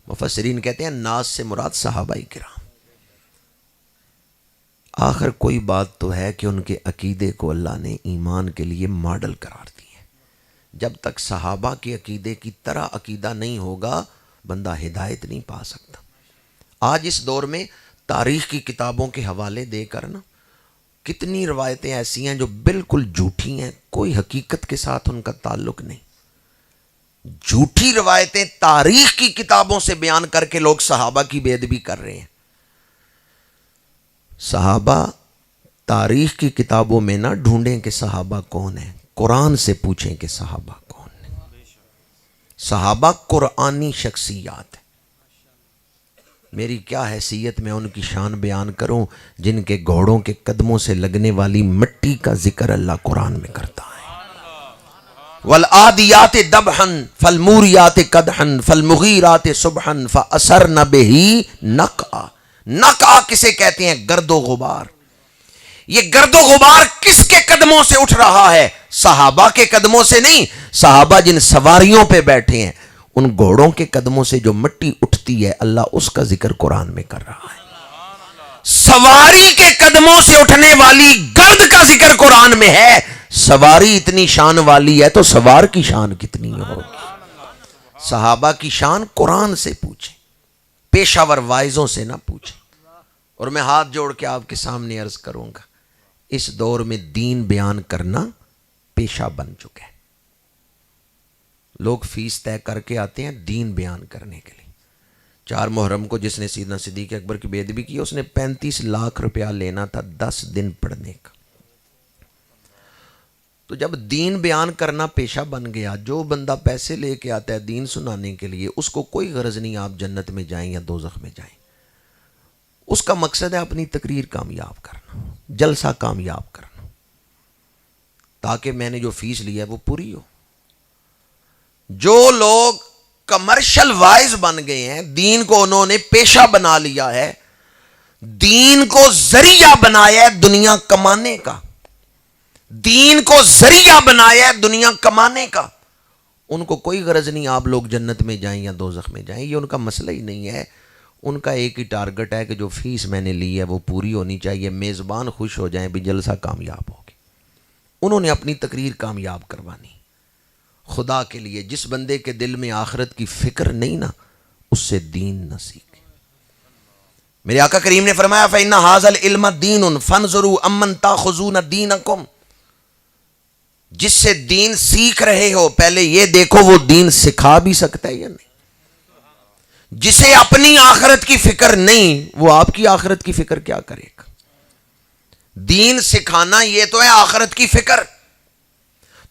مفسرین کہتے ہیں ناس سے مراد صحابہ کرام۔ آخر کوئی بات تو ہے کہ ان کے عقیدے کو اللہ نے ایمان کے لیے ماڈل قرار دیا ہے۔ جب تک صحابہ کے عقیدے کی طرح عقیدہ نہیں ہوگا بندہ ہدایت نہیں پا سکتا۔ آج اس دور میں تاریخ کی کتابوں کے حوالے دے کر نا کتنی روایتیں ایسی ہیں جو بالکل جھوٹی ہیں، کوئی حقیقت کے ساتھ ان کا تعلق نہیں۔ جھوٹی روایتیں تاریخ کی کتابوں سے بیان کر کے لوگ صحابہ کی بے ادبی کر رہے ہیں۔ صحابہ تاریخ کی کتابوں میں نہ ڈھونڈیں کہ صحابہ کون ہیں، قرآن سے پوچھیں کہ صحابہ کون ہیں۔ صحابہ قرآنی شخصیات ہیں۔ میری کیا حیثیت میں ان کی شان بیان کروں جن کے گھوڑوں کے قدموں سے لگنے والی مٹی کا ذکر اللہ قرآن میں کرتا ہے۔ والعادیات ضبحا فالموریات قدحا فالمغیرات صبحا فاثرن بہ نقعا. نقعا کسے کہتے ہیں؟ گرد و غبار. یہ گرد و غبار کس کے قدموں سے اٹھ رہا ہے؟ صحابہ کے قدموں سے نہیں. صحابہ جن سواریوں پہ بیٹھے ہیں ان گھوڑوں کے قدموں سے جو مٹی اٹھتی ہے اللہ اس کا ذکر قرآن میں کر رہا ہے. سواری کے قدموں سے اٹھنے والی گرد کا ذکر قرآن میں ہے. سواری اتنی شان والی ہے تو سوار کی شان کتنی ہوگی؟ صحابہ کی شان قرآن سے پوچھیں، پیشہ ور وائزوں سے نہ پوچھیں. اور میں ہاتھ جوڑ کے آپ کے سامنے عرض کروں گا، اس دور میں دین بیان کرنا پیشہ بن چکا ہے. لوگ فیس طے کر کے آتے ہیں دین بیان کرنے کے لیے. 4 محرم کو جس نے سیدنا صدیق اکبر کی بے ادبی کی اس نے 35 لاکھ روپیہ لینا تھا 10 دن پڑھنے کا. تو جب دین بیان کرنا پیشہ بن گیا، جو بندہ پیسے لے کے آتا ہے دین سنانے کے لیے اس کو کوئی غرض نہیں آپ جنت میں جائیں یا دوزخ میں جائیں. اس کا مقصد ہے اپنی تقریر کامیاب کرنا، جلسہ کامیاب کرنا، تاکہ میں نے جو فیس لی ہے وہ پوری ہو. جو لوگ کمرشل وائز بن گئے ہیں، دین کو انہوں نے پیشہ بنا لیا ہے، دین کو ذریعہ بنایا ہے دنیا کمانے کا، دین کو ذریعہ بنایا ہے دنیا کمانے کا. ان کو کوئی غرض نہیں آپ لوگ جنت میں جائیں یا دوزخ میں جائیں، یہ ان کا مسئلہ ہی نہیں ہے. ان کا ایک ہی ٹارگٹ ہے کہ جو فیس میں نے لی ہے وہ پوری ہونی چاہیے، میزبان خوش ہو جائیں بھی جلسہ کامیاب ہوگی. انہوں نے اپنی تقریر کامیاب کروانی. خدا کے لیے جس بندے کے دل میں آخرت کی فکر نہیں نا اس سے دین نہ سیکھے. میرے آقا کریم نے فرمایا فَإِنَّ هَذَا الْعِلْمَ دِينٌ فَانْظُرُوا أَمَّنْ تَأْخُذُونَ دِينَكُمْ. جس سے دین سیکھ رہے ہو پہلے یہ دیکھو وہ دین سکھا بھی سکتا ہے یا نہیں. جسے اپنی آخرت کی فکر نہیں وہ آپ کی آخرت کی فکر کیا کرے گا؟ دین سکھانا یہ تو ہے آخرت کی فکر.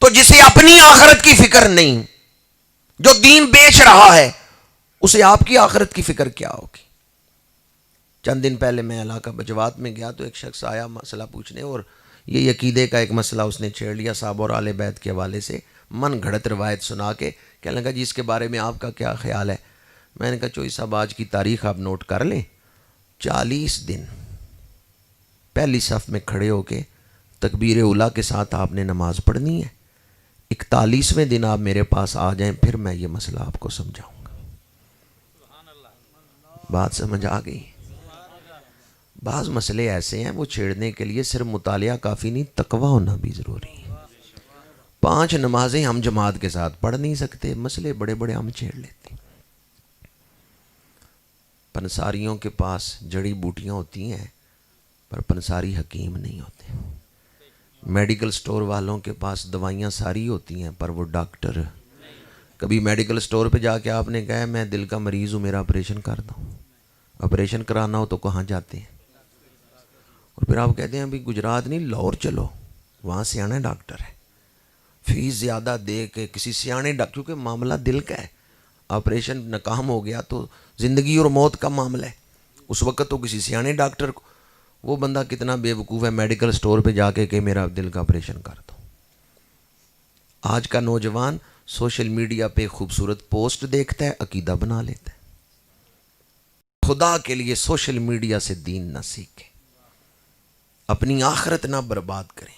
تو جسے اپنی آخرت کی فکر نہیں، جو دین بیچ رہا ہے، اسے آپ کی آخرت کی فکر کیا ہوگی؟ چند دن پہلے میں علاقہ بجوات میں گیا تو ایک شخص آیا مسئلہ پوچھنے، اور یہ عقیدے کا ایک مسئلہ اس نے چھیڑ لیا صاحب اور آل بیت کے حوالے سے، من گھڑت روایت سنا کے کہنے لگا جی اس کے بارے میں آپ کا کیا خیال ہے؟ میں نے کہا چوئی صاحب آج کی تاریخ آپ نوٹ کر لیں، 40 دن پہلی صف میں کھڑے ہو کے تکبیر اولیٰ کے ساتھ آپ نے نماز پڑھنی ہے. 41ویں دن آپ میرے پاس آ جائیں پھر میں یہ مسئلہ آپ کو سمجھاؤں گا. بات سمجھ آ گئی؟ بعض مسئلے ایسے ہیں وہ چھیڑنے کے لیے صرف مطالعہ کافی نہیں، تقویٰ ہونا بھی ضروری ہے. 5 نمازیں ہم جماعت کے ساتھ پڑھ نہیں سکتے، مسئلے بڑے بڑے ہم چھیڑ لیتے ہیں. پنساریوں کے پاس جڑی بوٹیاں ہوتی ہیں پر پنساری حکیم نہیں ہوتے. میڈیکل سٹور والوں کے پاس دوائیاں ساری ہوتی ہیں پر وہ ڈاکٹر. کبھی میڈیکل سٹور پہ جا کے آپ نے کہا میں دل کا مریض ہوں میرا آپریشن کر دو. آپریشن کرانا ہو تو کہاں جاتے ہیں؟ اور پھر آپ کہتے ہیں ابھی گجرات نہیں لاہور چلو، وہاں سیانے ڈاکٹر ہے. فیس زیادہ دے کے کسی سیانے ڈاکٹر، کیونکہ معاملہ دل کا ہے. آپریشن ناکام ہو گیا تو زندگی اور موت کا معاملہ ہے. اس وقت تو کسی سیانے ڈاکٹر کو، وہ بندہ کتنا بے وقوف ہے میڈیکل سٹور پہ جا کے کہ میرا دل کا آپریشن کر دو. آج کا نوجوان سوشل میڈیا پہ خوبصورت پوسٹ دیکھتا ہے عقیدہ بنا لیتا ہے. خدا کے لیے سوشل میڈیا سے دین نہ سیکھیں، اپنی آخرت نہ برباد کریں.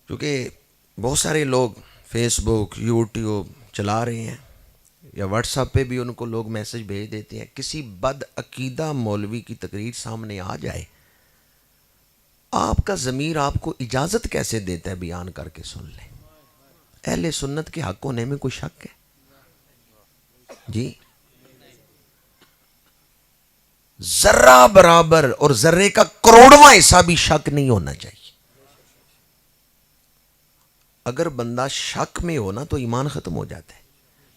کیونکہ بہت سارے لوگ فیس بک یوٹیوب چلا رہے ہیں یا واٹس ایپ پہ بھی ان کو لوگ میسج بھیج دیتے ہیں. کسی بد عقیدہ مولوی کی تقریر سامنے آ جائے، آپ کا ضمیر آپ کو اجازت کیسے دیتا ہے بیان کر کے سن لیں؟ اہل سنت کے حق ہونے میں کوئی شک ہے؟ جی ذرہ برابر اور ذرے کا کروڑواں حصہ بھی شک نہیں ہونا چاہیے. اگر بندہ شک میں ہو نا تو ایمان ختم ہو جاتا ہے.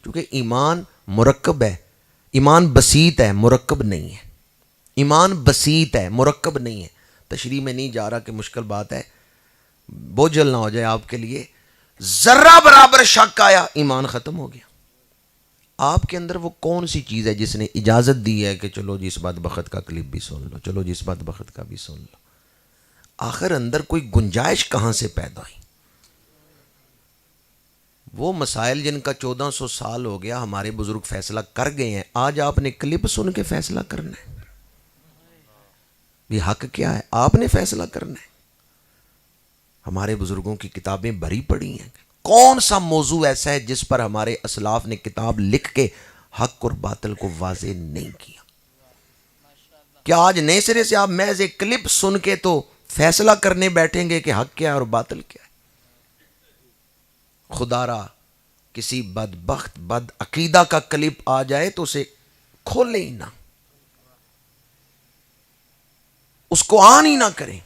کیونکہ ایمان مرکب ہے، ایمان بسیط ہے مرکب نہیں ہے. ایمان بسیط ہے مرکب نہیں ہے. تشریح میں نہیں جا رہا کہ مشکل بات ہے، بوجھل نہ ہو جائے آپ کے لیے. ذرہ برابر شک آیا ایمان ختم ہو گیا. آپ کے اندر وہ کون سی چیز ہے جس نے اجازت دی ہے کہ چلو جی اس بدبخت کا کلپ بھی سن لو، چلو جی اس بدبخت کا بھی سن لو؟ آخر اندر کوئی گنجائش کہاں سے پیدا ہوئی؟ وہ مسائل جن کا 1400 سال ہو گیا ہمارے بزرگ فیصلہ کر گئے ہیں، آج آپ نے کلپ سن کے فیصلہ کرنا ہے؟ یہ حق کیا ہے؟ آپ نے فیصلہ کرنا ہے۔ ہمارے بزرگوں کی کتابیں بھری پڑی ہیں، کون سا موضوع ایسا ہے جس پر ہمارے اسلاف نے کتاب لکھ کے حق اور باطل کو واضح نہیں کیا؟ کیا آج نئے سرے سے آپ محض ایک کلپ سن کے تو فیصلہ کرنے بیٹھیں گے کہ حق کیا ہے اور باطل کیا ہے؟ خدا را کسی بدبخت بد عقیدہ کا کلپ آ جائے تو اسے کھولے ہی نہ، اس کو آن ہی نہ کریں۔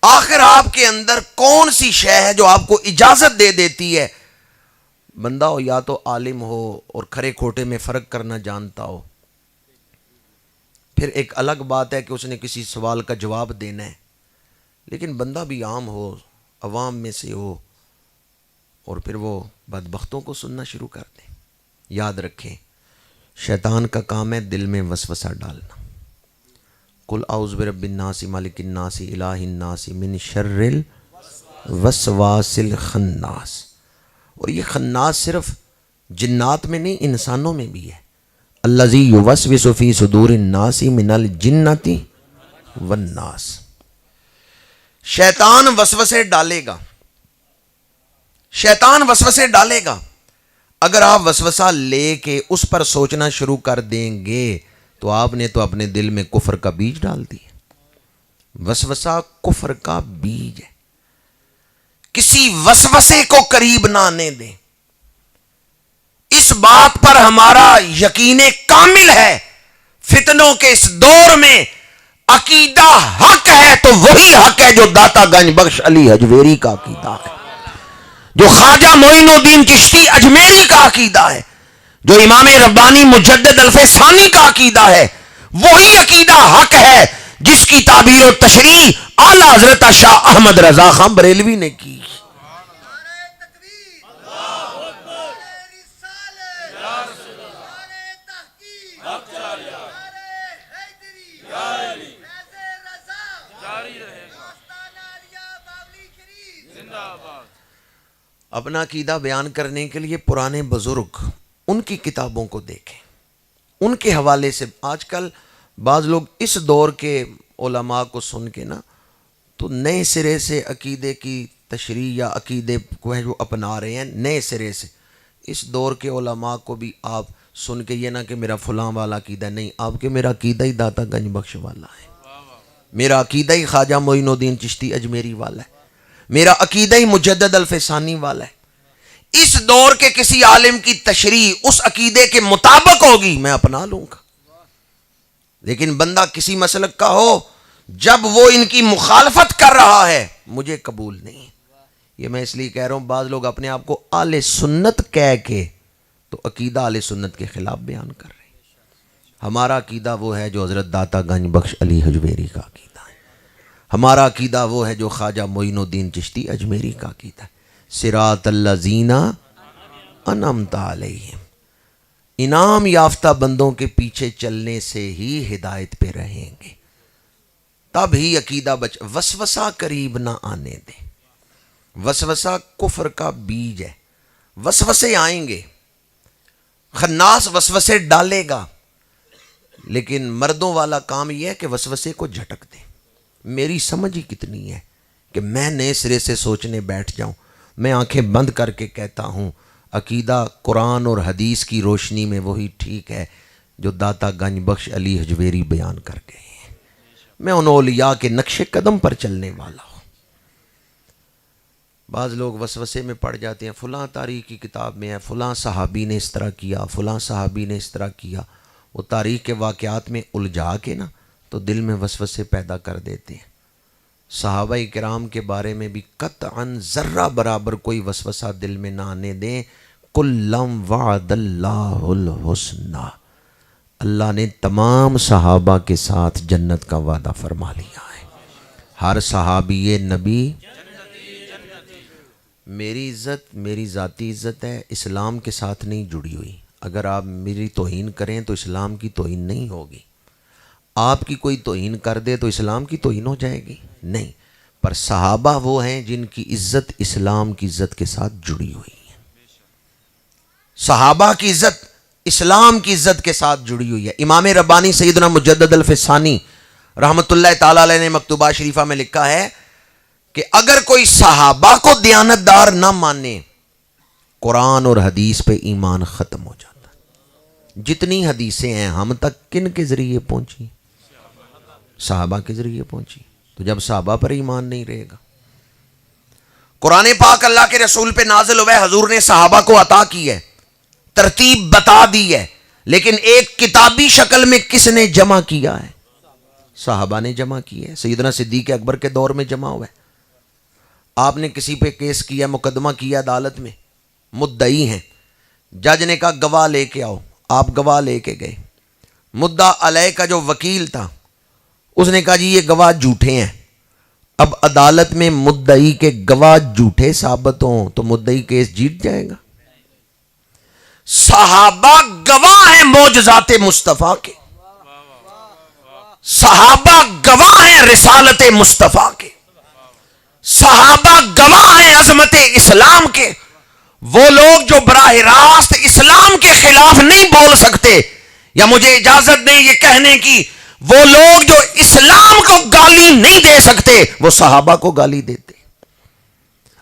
آخر آپ کے اندر کون سی شے ہے جو آپ کو اجازت دے دیتی ہے؟ بندہ ہو یا تو عالم ہو اور کھرے کھوٹے میں فرق کرنا جانتا ہو، پھر ایک الگ بات ہے کہ اس نے کسی سوال کا جواب دینا ہے، لیکن بندہ بھی عام ہو، عوام میں سے ہو، اور پھر وہ بدبختوں کو سننا شروع کر دیں۔ یاد رکھیں، شیطان کا کام ہے دل میں وسوسہ ڈالنا۔ قل اعوذ برب الناس مالک الناس الہ الناس من شر الوسواس الخناس۔ اور یہ خناس صرف جنات میں نہیں، انسانوں میں بھی ہے۔ الذی یوسوس فی صدور الناس من الجنۃ والناس۔ شیطان وسوسے ڈالے گا، شیطان وسوسے ڈالے گا۔ اگر آپ وسوسہ لے کے اس پر سوچنا شروع کر دیں گے تو آپ نے تو اپنے دل میں کفر کا بیج ڈال دیا۔ وسوسہ کفر کا بیج ہے۔ کسی وسوسے کو قریب نہ آنے دیں۔ اس بات پر ہمارا یقین کامل ہے، فتنوں کے اس دور میں عقیدہ حق ہے تو وہی حق ہے جو داتا گنج بخش علی حجویری کا عقیدہ ہے، جو خواجہ معین الدین چشتی اجمیری کا عقیدہ ہے، جو امام ربانی مجدد الفسانی کا عقیدہ ہے۔ وہی عقیدہ حق ہے جس کی تعبیر و تشریح اعلیٰ حضرت شاہ احمد رضا خان بریلوی نے کی۔ اپنا عقیدہ بیان کرنے کے لیے پرانے بزرگ ان کی کتابوں کو دیکھیں، ان کے حوالے سے۔ آج کل بعض لوگ اس دور کے علماء کو سن کے نا تو نئے سرے سے عقیدے کی تشریح یا عقیدے کو ہے جو اپنا رہے ہیں نئے سرے سے۔ اس دور کے علماء کو بھی آپ سن کے یہ نہ کہ میرا فلاں والا عقیدہ، نہیں، آپ کے میرا عقیدہ ہی داتا گنج بخش والا ہے، میرا عقیدہ ہی خواجہ معین الدین چشتی اجمیری والا ہے، میرا عقیدہ ہی مجدد الفسانی والا ہے۔ اس دور کے کسی عالم کی تشریح اس عقیدے کے مطابق ہوگی، میں اپنا لوں گا۔ لیکن بندہ کسی مسلک کا ہو، جب وہ ان کی مخالفت کر رہا ہے مجھے قبول نہیں۔ یہ میں اس لیے کہہ رہا ہوں، بعض لوگ اپنے آپ کو اہل سنت کہہ کے تو عقیدہ اہل سنت کے خلاف بیان کر رہے ہیں۔ ہمارا عقیدہ وہ ہے جو حضرت داتا گنج بخش علی حجویری کا عقیدہ ہے، ہمارا عقیدہ وہ ہے جو خواجہ معین الدین چشتی اجمیری کا عقیدہ ہے۔ صراط الذین انعمت علیہم، انعام یافتہ بندوں کے پیچھے چلنے سے ہی ہدایت پہ رہیں گے، تب ہی عقیدہ وسوسہ قریب نہ آنے دیں۔ وسوسہ کفر کا بیج ہے، وسوسے آئیں گے، خناس وسوسے ڈالے گا، لیکن مردوں والا کام یہ ہے کہ وسوسے کو جھٹک دیں۔ میری سمجھ ہی کتنی ہے کہ میں نئے سرے سے سوچنے بیٹھ جاؤں؟ میں آنکھیں بند کر کے کہتا ہوں عقیدہ قرآن اور حدیث کی روشنی میں وہی ٹھیک ہے جو داتا گنج بخش علی حجویری بیان کر گئے ہیں۔ میں ان اولیاء کے نقش قدم پر چلنے والا ہوں۔ بعض لوگ وسوسے میں پڑ جاتے ہیں، فلاں تاریخ کی کتاب میں ہے، فلاں صحابی نے اس طرح کیا، فلاں صحابی نے اس طرح کیا۔ وہ تاریخ کے واقعات میں الجھا کے نا تو دل میں وسوسے پیدا کر دیتے ہیں۔ صحابہ کرام کے بارے میں بھی قطعاً ذرہ برابر کوئی وسوسہ دل میں نہ آنے دیں۔ کلم وعد اللہ الحسنی، اللہ نے تمام صحابہ کے ساتھ جنت کا وعدہ فرما لیا ہے۔ ہر صحابی نبی، میری عزت میری ذاتی عزت ہے، اسلام کے ساتھ نہیں جڑی ہوئی۔ اگر آپ میری توہین کریں تو اسلام کی توہین نہیں ہوگی، آپ کی کوئی توہین کر دے تو اسلام کی توہین ہو جائے گی؟ نہیں۔ پر صحابہ وہ ہیں جن کی عزت اسلام کی عزت کے ساتھ جڑی ہوئی ہے. صحابہ کی عزت اسلام کی عزت کے ساتھ جڑی ہوئی ہے. امام ربانی سیدنا مجدد الفسانی رحمت اللہ تعالی علیہ نے مکتوبہ شریفہ میں لکھا ہے کہ اگر کوئی صحابہ کو دیانتدار نہ مانے قرآن اور حدیث پہ ایمان ختم ہو جاتا. جتنی حدیثیں ہیں ہم تک کن کے ذریعے پہنچی؟ صحابہ کے ذریعے پہنچی. تو جب صحابہ پر ایمان نہیں رہے گا. قرآن پاک اللہ کے رسول پہ نازل ہوا ہے، حضور نے صحابہ کو عطا کی ہے، ترتیب بتا دی ہے، لیکن ایک کتابی شکل میں کس نے جمع کیا ہے؟ صحابہ نے جمع کی ہے. سیدنا صدیق اکبر کے دور میں جمع ہوا ہے. آپ نے کسی پہ کیس کیا، مقدمہ کیا عدالت میں، مدعی ہیں، جج نے کہا گواہ لے کے آؤ، آپ گواہ لے کے گئے. مدعا علیہ کا جو وکیل تھا اس نے کہا جی یہ گواہ جھوٹے ہیں. اب عدالت میں مدعی کے گواہ جھوٹے ثابت ہوں تو مدعی کیس جیت جائے گا. صحابہ گواہ ہیں معجزات مصطفیٰ کے، صحابہ گواہ ہیں رسالت مصطفیٰ کے، صحابہ گواہ ہیں عظمت اسلام کے. وہ لوگ جو براہ راست اسلام کے خلاف نہیں بول سکتے، یا مجھے اجازت نہیں یہ کہنے کی، وہ لوگ جو اسلام کو گالی نہیں دے سکتے وہ صحابہ کو گالی دیتے.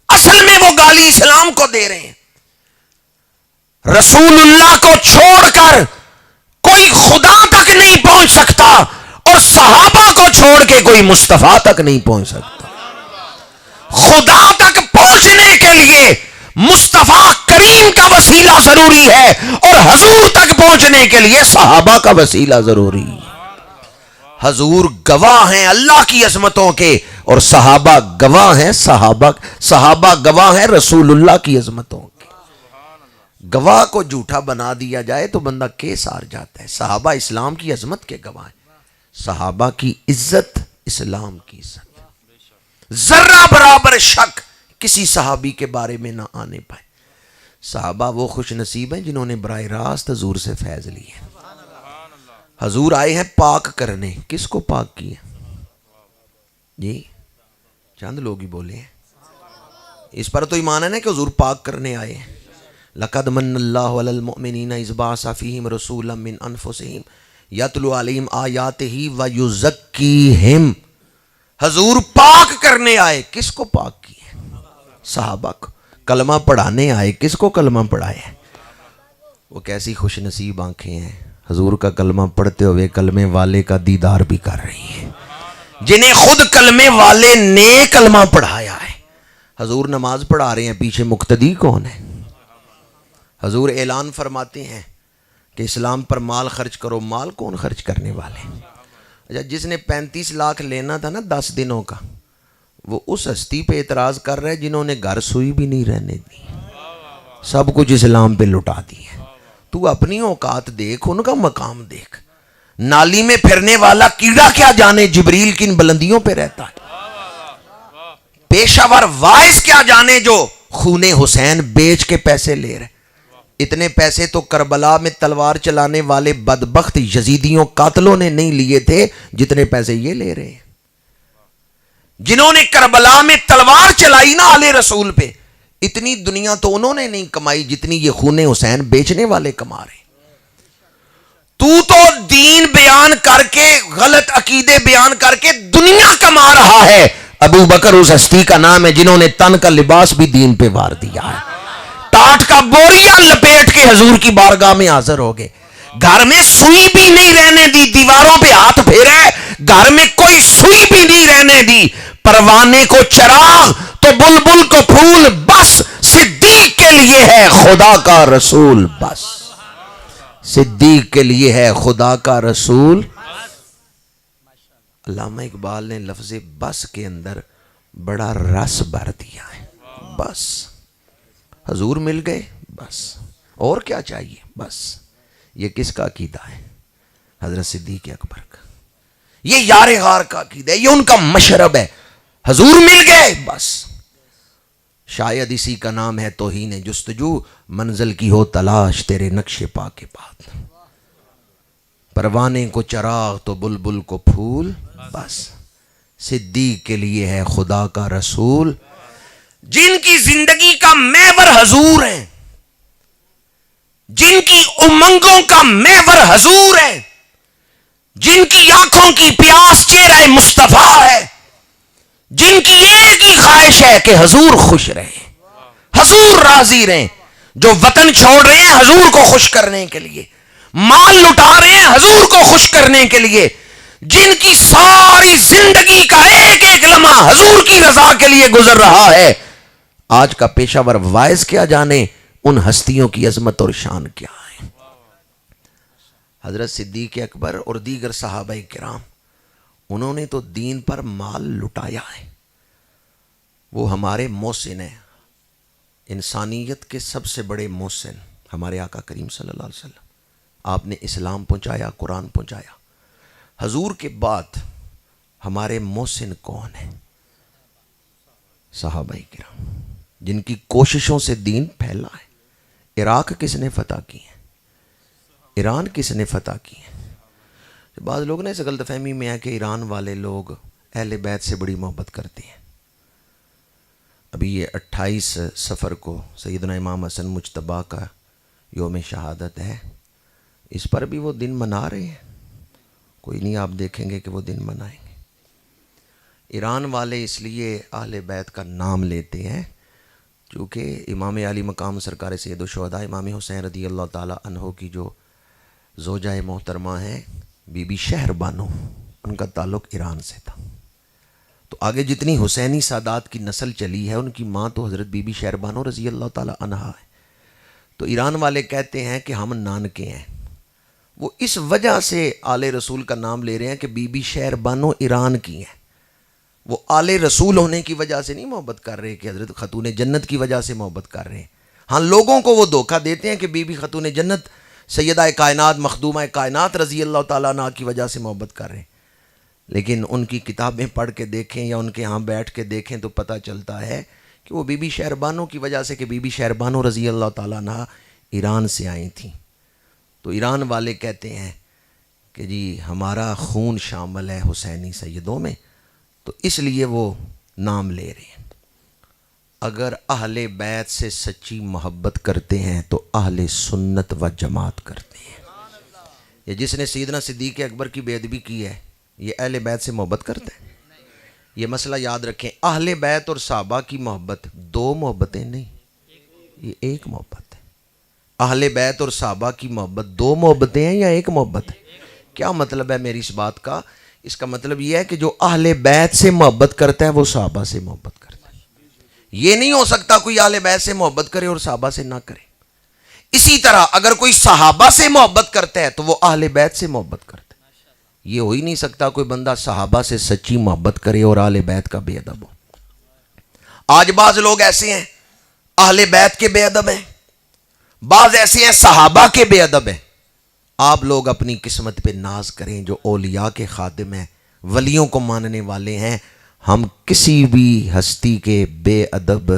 اصل میں وہ گالی اسلام کو دے رہے ہیں. رسول اللہ کو چھوڑ کر کوئی خدا تک نہیں پہنچ سکتا اور صحابہ کو چھوڑ کے کوئی مصطفیٰ تک نہیں پہنچ سکتا. خدا تک پہنچنے کے لیے مصطفیٰ کریم کا وسیلہ ضروری ہے اور حضور تک پہنچنے کے لیے صحابہ کا وسیلہ ضروری ہے. حضور گواہ ہیں اللہ کی عظمتوں کے اور صحابہ گواہ ہیں صحابہ گواہ ہیں رسول اللہ کی عظمتوں کے. گواہ کو جھوٹا بنا دیا جائے تو بندہ کیس ہار جاتا ہے. صحابہ اسلام کی عظمت کے گواہ ہیں. صحابہ کی عزت اسلام کی عزت. ذرہ برابر شک کسی صحابی کے بارے میں نہ آنے پائے. صحابہ وہ خوش نصیب ہیں جنہوں نے براہ راست حضور سے فیض لی ہے. حضور آئے ہیں پاک کرنے. کس کو پاک کیا؟ جی چند لوگ ہی بولے ہیں. اس پر تو ایمان ہے نا کہ حضور پاک کرنے آئے ہیں. لقد من اللہ علی المؤمنین اذ بعث فیہم رسولا من انفسہم یتلو علیہم آیاتہ ویزکیہم. حضور پاک کرنے آئے. کس کو پاک کیے؟ صحابہ کو. کلمہ پڑھانے آئے. کس کو کلمہ پڑھائے؟ وہ کیسی خوش نصیب آنکھیں ہیں حضور کا کلمہ پڑھتے ہوئے کلمے والے کا دیدار بھی کر رہی ہیں، جنہیں خود کلمے والے نے کلمہ پڑھایا ہے. حضور نماز پڑھا رہے ہیں، پیچھے مقتدی کون ہے؟ حضور اعلان فرماتے ہیں کہ اسلام پر مال خرچ کرو. مال کون خرچ کرنے والے؟ اچھا جس نے 35 لاکھ لینا تھا نا 10 دنوں کا، وہ اس ہستی پہ اعتراض کر رہا ہے جنہوں نے گھر سوئی بھی نہیں رہنے دی، سب کچھ اسلام پہ لٹا دی ہے. تو اپنی اوقات دیکھ، ان کا مقام دیکھ. نالی میں پھرنے والا کیڑا کیا جانے جبریل کن بلندیوں پہ رہتا ہے. پیشہ ور وائز کیا جانے جو خون حسین بیچ کے پیسے لے رہے. اتنے پیسے تو کربلا میں تلوار چلانے والے بدبخت یزیدیوں قاتلوں نے نہیں لیے تھے جتنے پیسے یہ لے رہے ہیں. جنہوں نے کربلا میں تلوار چلائی نا آل رسول پہ، اتنی دنیا تو انہوں نے نہیں کمائی جتنی یہ خون حسین بیچنے والے کما رہے. تو دین بیان کر کے، غلط عقیدے بیان کر کے دنیا کما رہا ہے. ابو بکر اس ہستی کا نام ہے جنہوں نے تن کا لباس بھی دین پہ وار دیا ہے. ٹاٹ کا بوریا لپیٹ کے حضور کی بارگاہ میں حاضر ہو گئے. گھر میں سوئی بھی نہیں رہنے دی، دیواروں پہ ہاتھ پھیرے، گھر میں کوئی سوئی بھی نہیں رہنے دی. پروانے کو چراغ تو بلبل کو پھول، بس صدیق کے لیے ہے خدا کا رسول. بس صدیق کے لیے ہے خدا کا رسول. علامہ اقبال نے لفظ بس کے اندر بڑا رس بھر دیا ہے. بس حضور مل گئے، بس اور کیا چاہیے. بس یہ کس کا عقیدہ ہے؟ حضرت صدیق اکبر کا. یہ یار غار کا عقیدہ ہے، یہ ان کا مشرب ہے. حضور مل گئے بس. شاید اسی کا نام ہے توہین جستجو، منزل کی ہو تلاش تیرے نقش پا کے بعد. پروانے کو چراغ تو بلبل کو پھول، بس صدیق کے لیے ہے خدا کا رسول، جن کی زندگی کا محور حضور ہے، جن کی امنگوں کا محور حضور ہے، جن کی آنکھوں کی پیاس چہرہ مصطفیٰ ہے، جن کی ایک ہی خواہش ہے کہ حضور خوش رہیں، حضور راضی رہیں، جو وطن چھوڑ رہے ہیں حضور کو خوش کرنے کے لیے، مال لٹا رہے ہیں حضور کو خوش کرنے کے لیے، جن کی ساری زندگی کا ایک ایک لمحہ حضور کی رضا کے لیے گزر رہا ہے، آج کا پیشہ ور وائز کیا جانے ان ہستیوں کی عظمت اور شان کیا ہے۔ حضرت صدیق اکبر اور دیگر صحابہ کرام، انہوں نے تو دین پر مال لٹایا ہے، وہ ہمارے محسن ہیں، انسانیت کے سب سے بڑے محسن ہمارے آقا کریم صلی اللہ علیہ وسلم۔ آپ نے اسلام پہنچایا، قرآن پہنچایا۔ حضور کے بعد ہمارے محسن کون ہیں؟ صحابہ کرام، جن کی کوششوں سے دین پھیلا ہے۔ عراق کس نے فتح کی ہے؟ ایران کس نے فتح کی ہے؟ بعض لوگ نے اس غلط فہمی میں ہے کہ ایران والے لوگ اہل بیت سے بڑی محبت کرتے ہیں۔ ابھی یہ 28 صفر کو سیدنا امام حسن مجتبیٰ کا یوم شہادت ہے، اس پر بھی وہ دن منا رہے ہیں۔ کوئی نہیں، آپ دیکھیں گے کہ وہ دن منائیں گے۔ ایران والے اس لیے اہل بیت کا نام لیتے ہیں چونکہ امام علی مقام سرکار سید الشہداء امام حسین رضی اللہ تعالی عنہ کی جو زوجہ محترمہ ہیں بی بی شہر بانو، ان کا تعلق ایران سے تھا۔ تو آگے جتنی حسینی سادات کی نسل چلی ہے ان کی ماں تو حضرت بی بی شہر بانو رضی اللہ تعالی عنہ ہے۔ تو ایران والے کہتے ہیں کہ ہم نانکے ہیں، وہ اس وجہ سے آل رسول کا نام لے رہے ہیں کہ بی بی شہر بانو ایران کی ہیں۔ وہ آل رسول ہونے کی وجہ سے نہیں محبت کر رہے کہ حضرت خاتون جنت کی وجہ سے محبت کر رہے ہیں۔ ہاں، لوگوں کو وہ دھوکہ دیتے ہیں کہ بی بی خاتون جنت سیدہ کائنات مخدومہ کائنات رضی اللہ تعالیٰ عنہ کی وجہ سے محبت کر رہے ہیں، لیکن ان کی کتابیں پڑھ کے دیکھیں یا ان کے ہاں بیٹھ کے دیکھیں تو پتہ چلتا ہے کہ وہ بی بی شہر بانو کی وجہ سے، کہ بی بی شہر بانو رضی اللہ تعالیٰ عنہ ایران سے آئی تھیں۔ تو ایران والے کہتے ہیں کہ جی ہمارا خون شامل ہے حسینی سیدوں میں، تو اس لیے وہ نام لے رہے ہیں۔ اگر اہل بیت سے سچی محبت کرتے ہیں تو اہل سنت و جماعت کرتے ہیں۔ یہ جس نے سیدنا صدیق اکبر کی بے ادبی کی ہے، یہ اہل بیت سے محبت کرتے ہیں؟ یہ مسئلہ یاد رکھیں، اہل بیت اور صحابہ کی محبت دو محبتیں نہیں، یہ ایک محبت ہے۔ اہل بیت اور صحابہ کی محبت دو محبتیں ہیں یا ایک محبت ہے؟ کیا مطلب ہے میری اس بات کا؟ اس کا مطلب یہ ہے کہ جو اہل بیت سے محبت کرتا ہے وہ صحابہ سے محبت کرتا ہے۔ یہ نہیں ہو سکتا کوئی اہل بیت سے محبت کرے اور صحابہ سے نہ کرے۔ اسی طرح اگر کوئی صحابہ سے محبت کرتا ہے تو وہ اہل بیت سے محبت کرتا ہے۔ یہ ہو ہی نہیں سکتا کوئی بندہ صحابہ سے سچی محبت کرے اور اہل بیت کا بے ادب ہو۔ آج بعض لوگ ایسے ہیں اہل بیت کے بے ادب ہیں، بعض ایسے ہیں صحابہ کے بے ادب ہیں۔ آپ لوگ اپنی قسمت پہ ناز کریں، جو اولیاء کے خادم ہیں، ولیوں کو ماننے والے ہیں۔ ہم کسی بھی ہستی کے بے ادب،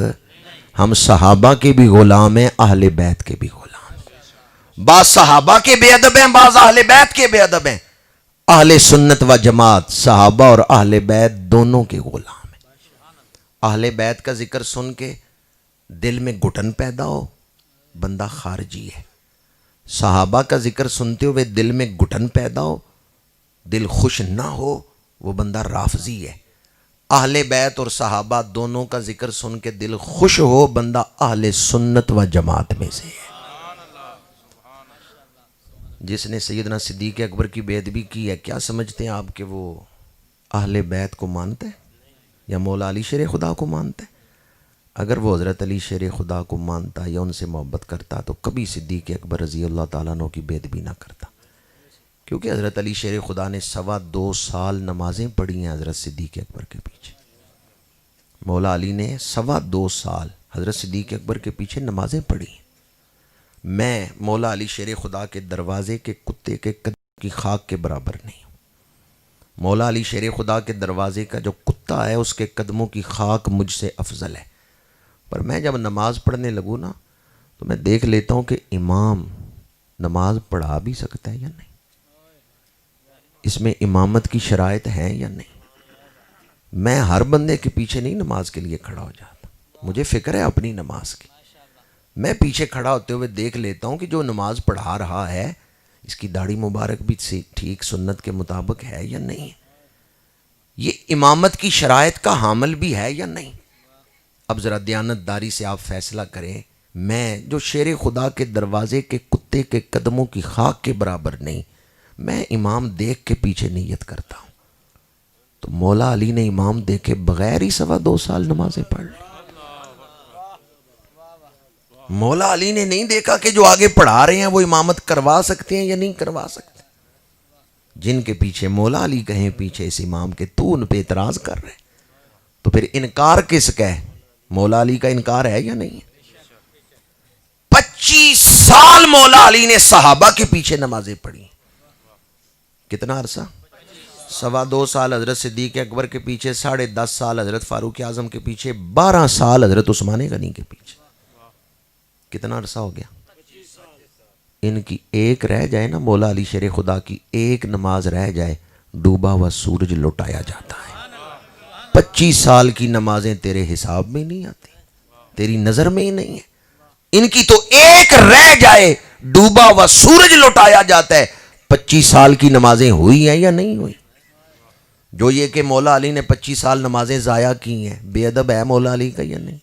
ہم صحابہ کے بھی غلام ہیں، اہل بیت کے بھی غلام ہیں۔ بعض صحابہ کے بے ادب ہیں، بعض اہل بیت کے بے ادب ہیں۔ اہل سنت و جماعت صحابہ اور اہل بیت دونوں کے غلام ہیں۔ اہل بیت کا ذکر سن کے دل میں گھٹن پیدا ہو، بندہ خارجی ہے۔ صحابہ کا ذکر سنتے ہوئے دل میں گھٹن پیدا ہو، دل خوش نہ ہو، وہ بندہ رافضی ہے۔ اہل بیت اور صحابہ دونوں کا ذکر سن کے دل خوش ہو، بندہ اہل سنت و جماعت میں سے ہے۔ جس نے سیدنا صدیق اکبر کی بے ادبی کی ہے، کیا سمجھتے ہیں آپ کہ وہ اہل بیت کو مانتا ہے یا مولا علی شیر خدا کو مانتا ہے؟ اگر وہ حضرت علی شیر خدا کو مانتا یا ان سے محبت کرتا تو کبھی صدیق اکبر رضی اللہ تعالیٰ عنہ کی بے ادبی نہ کرتا، کیونکہ حضرت علی شیر خدا نے 2.25 سال نمازیں پڑھی ہیں حضرت صدیق اکبر کے پیچھے۔ مولا علی نے 2.25 سال حضرت صدیق اکبر کے پیچھے نمازیں پڑھی ہیں۔ میں مولا علی شیر خدا کے دروازے کے کتے کے قدم کی خاک کے برابر نہیں ہوں۔ مولا علی شیر خدا کے دروازے کا جو کتا ہے اس کے قدموں کی خاک مجھ سے افضل ہے، پر میں جب نماز پڑھنے لگوں نا تو میں دیکھ لیتا ہوں کہ امام نماز پڑھا بھی سکتا ہے یا نہیں، اس میں امامت کی شرائط ہیں یا نہیں۔ میں ہر بندے کے پیچھے نہیں نماز کے لیے کھڑا ہو جاتا، مجھے فکر ہے اپنی نماز کی. میں پیچھے کھڑا ہوتے ہوئے دیکھ لیتا ہوں کہ جو نماز پڑھا رہا ہے اس کی داڑھی مبارک بھی ٹھیک سنت کے مطابق ہے یا نہیں، یہ امامت کی شرائط کا حامل بھی ہے یا نہیں. اب ذرا دیانتداری سے آپ فیصلہ کریں. میں جو شیر خدا کے دروازے کے کتے کے قدموں کی خاک کے برابر نہیں، میں امام دیکھ کے پیچھے نیت کرتا ہوں. تو مولا علی نے امام دیکھے بغیر ہی 2.25 سال نمازیں پڑھ لی. مولا علی نے نہیں دیکھا کہ جو آگے پڑھا رہے ہیں وہ امامت کروا سکتے ہیں یا نہیں کروا سکتے. جن کے پیچھے مولا علی کہیں پیچھے اس امام کے، تو ان پہ اعتراض کر رہے، تو پھر انکار کس کا ہے؟ مولا علی کا انکار ہے یا نہیں؟ 25 سال مولا علی نے صحابہ کے پیچھے نمازیں پڑھی. کتنا عرصہ؟ 2.25 سال حضرت صدیق اکبر کے پیچھے، 10.5 سال حضرت فاروق اعظم کے پیچھے، 12 سال حضرت عثمان غنی کے پیچھے. کتنا عرصہ ہو گیا؟ ان کی ایک رہ جائے نا، مولا علی شیر خدا کی ایک نماز رہ جائے، ڈوبا ہوا سورج لوٹایا جاتا ہے. 25 سال کی نمازیں تیرے حساب میں نہیں آتی، تیری نظر میں ہی نہیں ہے. ان کی تو ایک رہ جائے ڈوبا ہوا سورج لوٹایا جاتا ہے. 25 سال کی نمازیں ہوئی ہیں یا نہیں ہوئی؟ جو یہ کہ مولا علی نے 25 سال نمازیں ضائع کی ہیں، بے ادب ہے مولا علی کا یا نہیں؟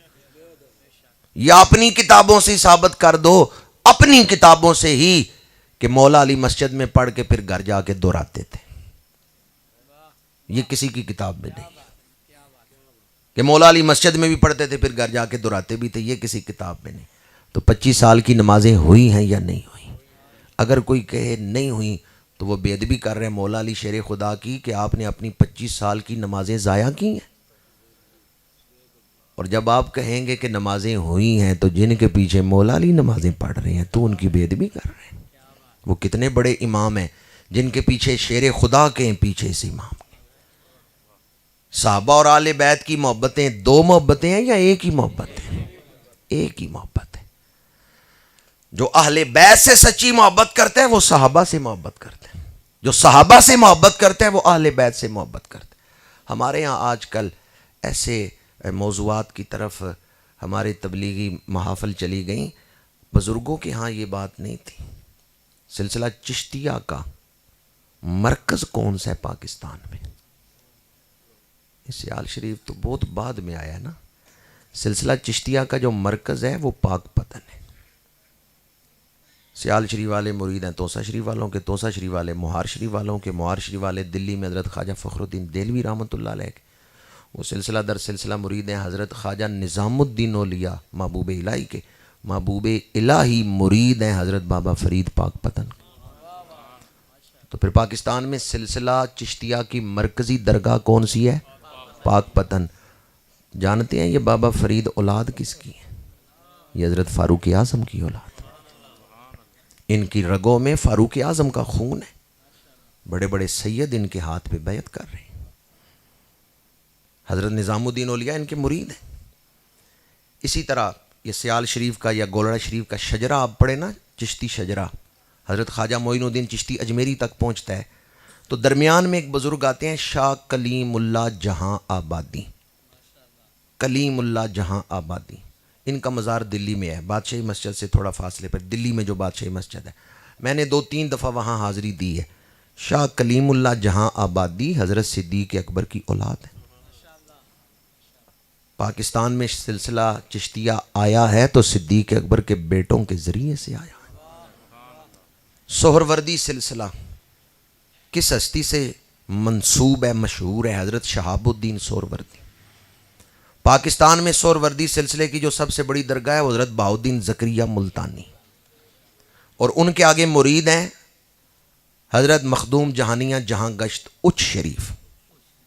یا اپنی کتابوں سے ثابت کر دو، اپنی کتابوں سے ہی، کہ مولا علی مسجد میں پڑھ کے پھر گھر جا کے دہراتے تھے. یہ کسی کی کتاب میں نہیں کہ مولا علی مسجد میں بھی پڑھتے تھے پھر گھر جا کے دہراتے بھی تھے، یہ کسی کتاب میں نہیں. تو 25 سال کی نمازیں ہوئی ہیں یا نہیں ہوئی؟ اگر کوئی کہے نہیں ہوئی تو وہ بے ادبی کر رہے ہیں مولا علی شیر خدا کی، کہ آپ نے اپنی 25 سال کی نمازیں ضائع کی ہیں. اور جب آپ کہیں گے کہ نمازیں ہوئی ہیں تو جن کے پیچھے مولا علی نمازیں پڑھ رہے ہیں تو ان کی بے ادبی کر رہے ہیں. وہ کتنے بڑے امام ہیں جن کے پیچھے شیر خدا کے ہیں، پیچھے اس امام کے. صحابہ اور آل بیت کی محبتیں 2 محبتیں ہیں یا ایک ہی محبت ہے؟ ایک ہی محبت ہے. جو اہل بیت سے سچی محبت کرتے ہیں وہ صحابہ سے محبت کرتے ہیں، جو صحابہ سے محبت کرتے ہیں وہ اہل بیت سے محبت کرتے ہیں. ہمارے ہاں آج کل ایسے موضوعات کی طرف ہمارے تبلیغی محافل چلی گئیں. بزرگوں کے ہاں یہ بات نہیں تھی. سلسلہ چشتیہ کا مرکز کون سا ہے پاکستان میں؟ سیال شریف تو بہت بعد میں آیا نا. سلسلہ چشتیہ کا جو مرکز ہے وہ پاک پتن ہے. سیال شریف والے مرید ہیں توسا شریف والوں کے، توسا شریف والے مہار شریف والوں کے، مہار شریف والے دلی میں حضرت خواجہ فخر الدین دہلوی رحمۃ اللہ علیہ کے. وہ سلسلہ در سلسلہ مرید ہیں حضرت خواجہ نظام الدین اولیاء محبوب الہی کے. محبوب الہی مرید ہیں حضرت بابا فرید پاک پتن. تو پھر پاکستان میں سلسلہ چشتیہ کی مرکزی درگاہ کون سی ہے؟ پاک پتن. جانتے ہیں یہ بابا فرید اولاد کس کی ہے؟ یہ حضرت فاروق اعظم کی اولاد. ان کی رگوں میں فاروق اعظم کا خون ہے. بڑے بڑے سید ان کے ہاتھ پہ بیعت کر رہے ہیں. حضرت نظام الدین اولیاء ان کے مرید ہیں. اسی طرح یہ سیال شریف کا یا گولڑا شریف کا شجرہ آپ پڑھیں نا، چشتی شجرہ، حضرت خواجہ معین الدین چشتی اجمیری تک پہنچتا ہے. تو درمیان میں ایک بزرگ آتے ہیں شاہ کلیم اللہ جہاں آبادی. کلیم اللہ جہاں آبادی ان کا مزار دلی میں ہے، بادشاہی مسجد سے تھوڑا فاصلے پر. دلی میں جو بادشاہی مسجد ہے، میں نے 2-3 دفعہ وہاں حاضری دی ہے. شاہ کلیم اللہ جہاں آبادی حضرت صدیق اکبر کی اولاد ہے. پاکستان میں سلسلہ چشتیہ آیا ہے تو صدیق اکبر کے بیٹوں کے ذریعے سے آیا ہے. سہروردی سلسلہ کس ہستی سے منسوب ہے، مشہور ہے؟ حضرت شہاب الدین سہروردی. پاکستان میں سہروردی سلسلے کی جو سب سے بڑی درگاہ ہے وہ حضرت بہاؤالدین زکریا ملتانی، اور ان کے آگے مرید ہیں حضرت مخدوم جہانیہ جہاں گشت اچ شریف.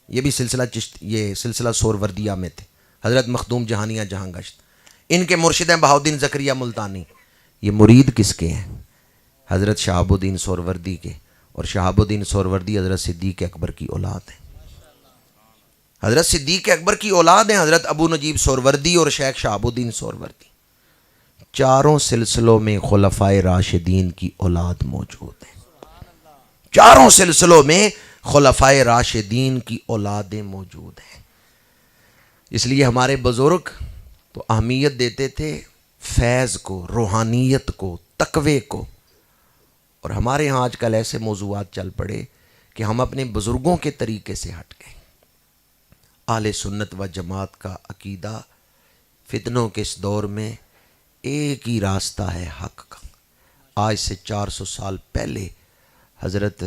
یہ بھی سلسلہ سہروردیہ میں تھے. حضرت مخدوم جہانیہ جہاں گشت ان کے مرشد ہیں بہاؤالدین زکریا ملتانی. یہ مرید کس کے ہیں؟ حضرت شہاب الدین سہروردی کے. اور شہاب الدین سہروردی حضرت صدیق اکبر کی اولاد ہیں. حضرت صدیق اکبر کی اولاد ہیں حضرت ابو نجیب سہروردی اور شیخ شہاب الدین سہروردی. چاروں سلسلوں میں خلفائے راشدین کی اولاد موجود ہیں. چاروں سلسلوں میں خلفائے راشدین کی اولادیں موجود ہیں. اس لیے ہمارے بزرگ تو اہمیت دیتے تھے فیض کو، روحانیت کو، تقوی کو، اور ہمارے ہاں آج کل ایسے موضوعات چل پڑے کہ ہم اپنے بزرگوں کے طریقے سے ہٹ گئے۔ اہل سنت و جماعت کا عقیدہ فتنوں کے اس دور میں ایک ہی راستہ ہے حق کا۔ آج سے 400 سال پہلے حضرت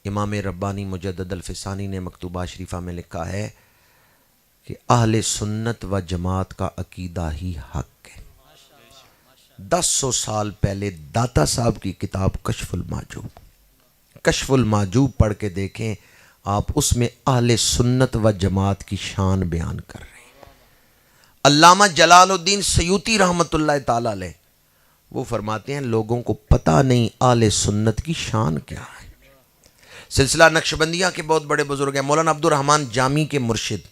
امام ربانی مجدد الفسانی نے مکتوبہ شریفہ میں لکھا ہے کہ اہل سنت و جماعت کا عقیدہ ہی حق ہے۔ 1000 سال پہلے داتا صاحب کی کتاب کشف المحجوب پڑھ کے دیکھیں آپ، اس میں اہل سنت و جماعت کی شان بیان کر رہے ہیں۔ علامہ جلال الدین سیوطی رحمۃ اللہ تعالی علیہ وہ فرماتے ہیں لوگوں کو پتہ نہیں اہل سنت کی شان کیا ہے۔ سلسلہ نقشبندیہ کے بہت بڑے بزرگ ہیں، مولانا عبد الرحمن جامی کے مرشد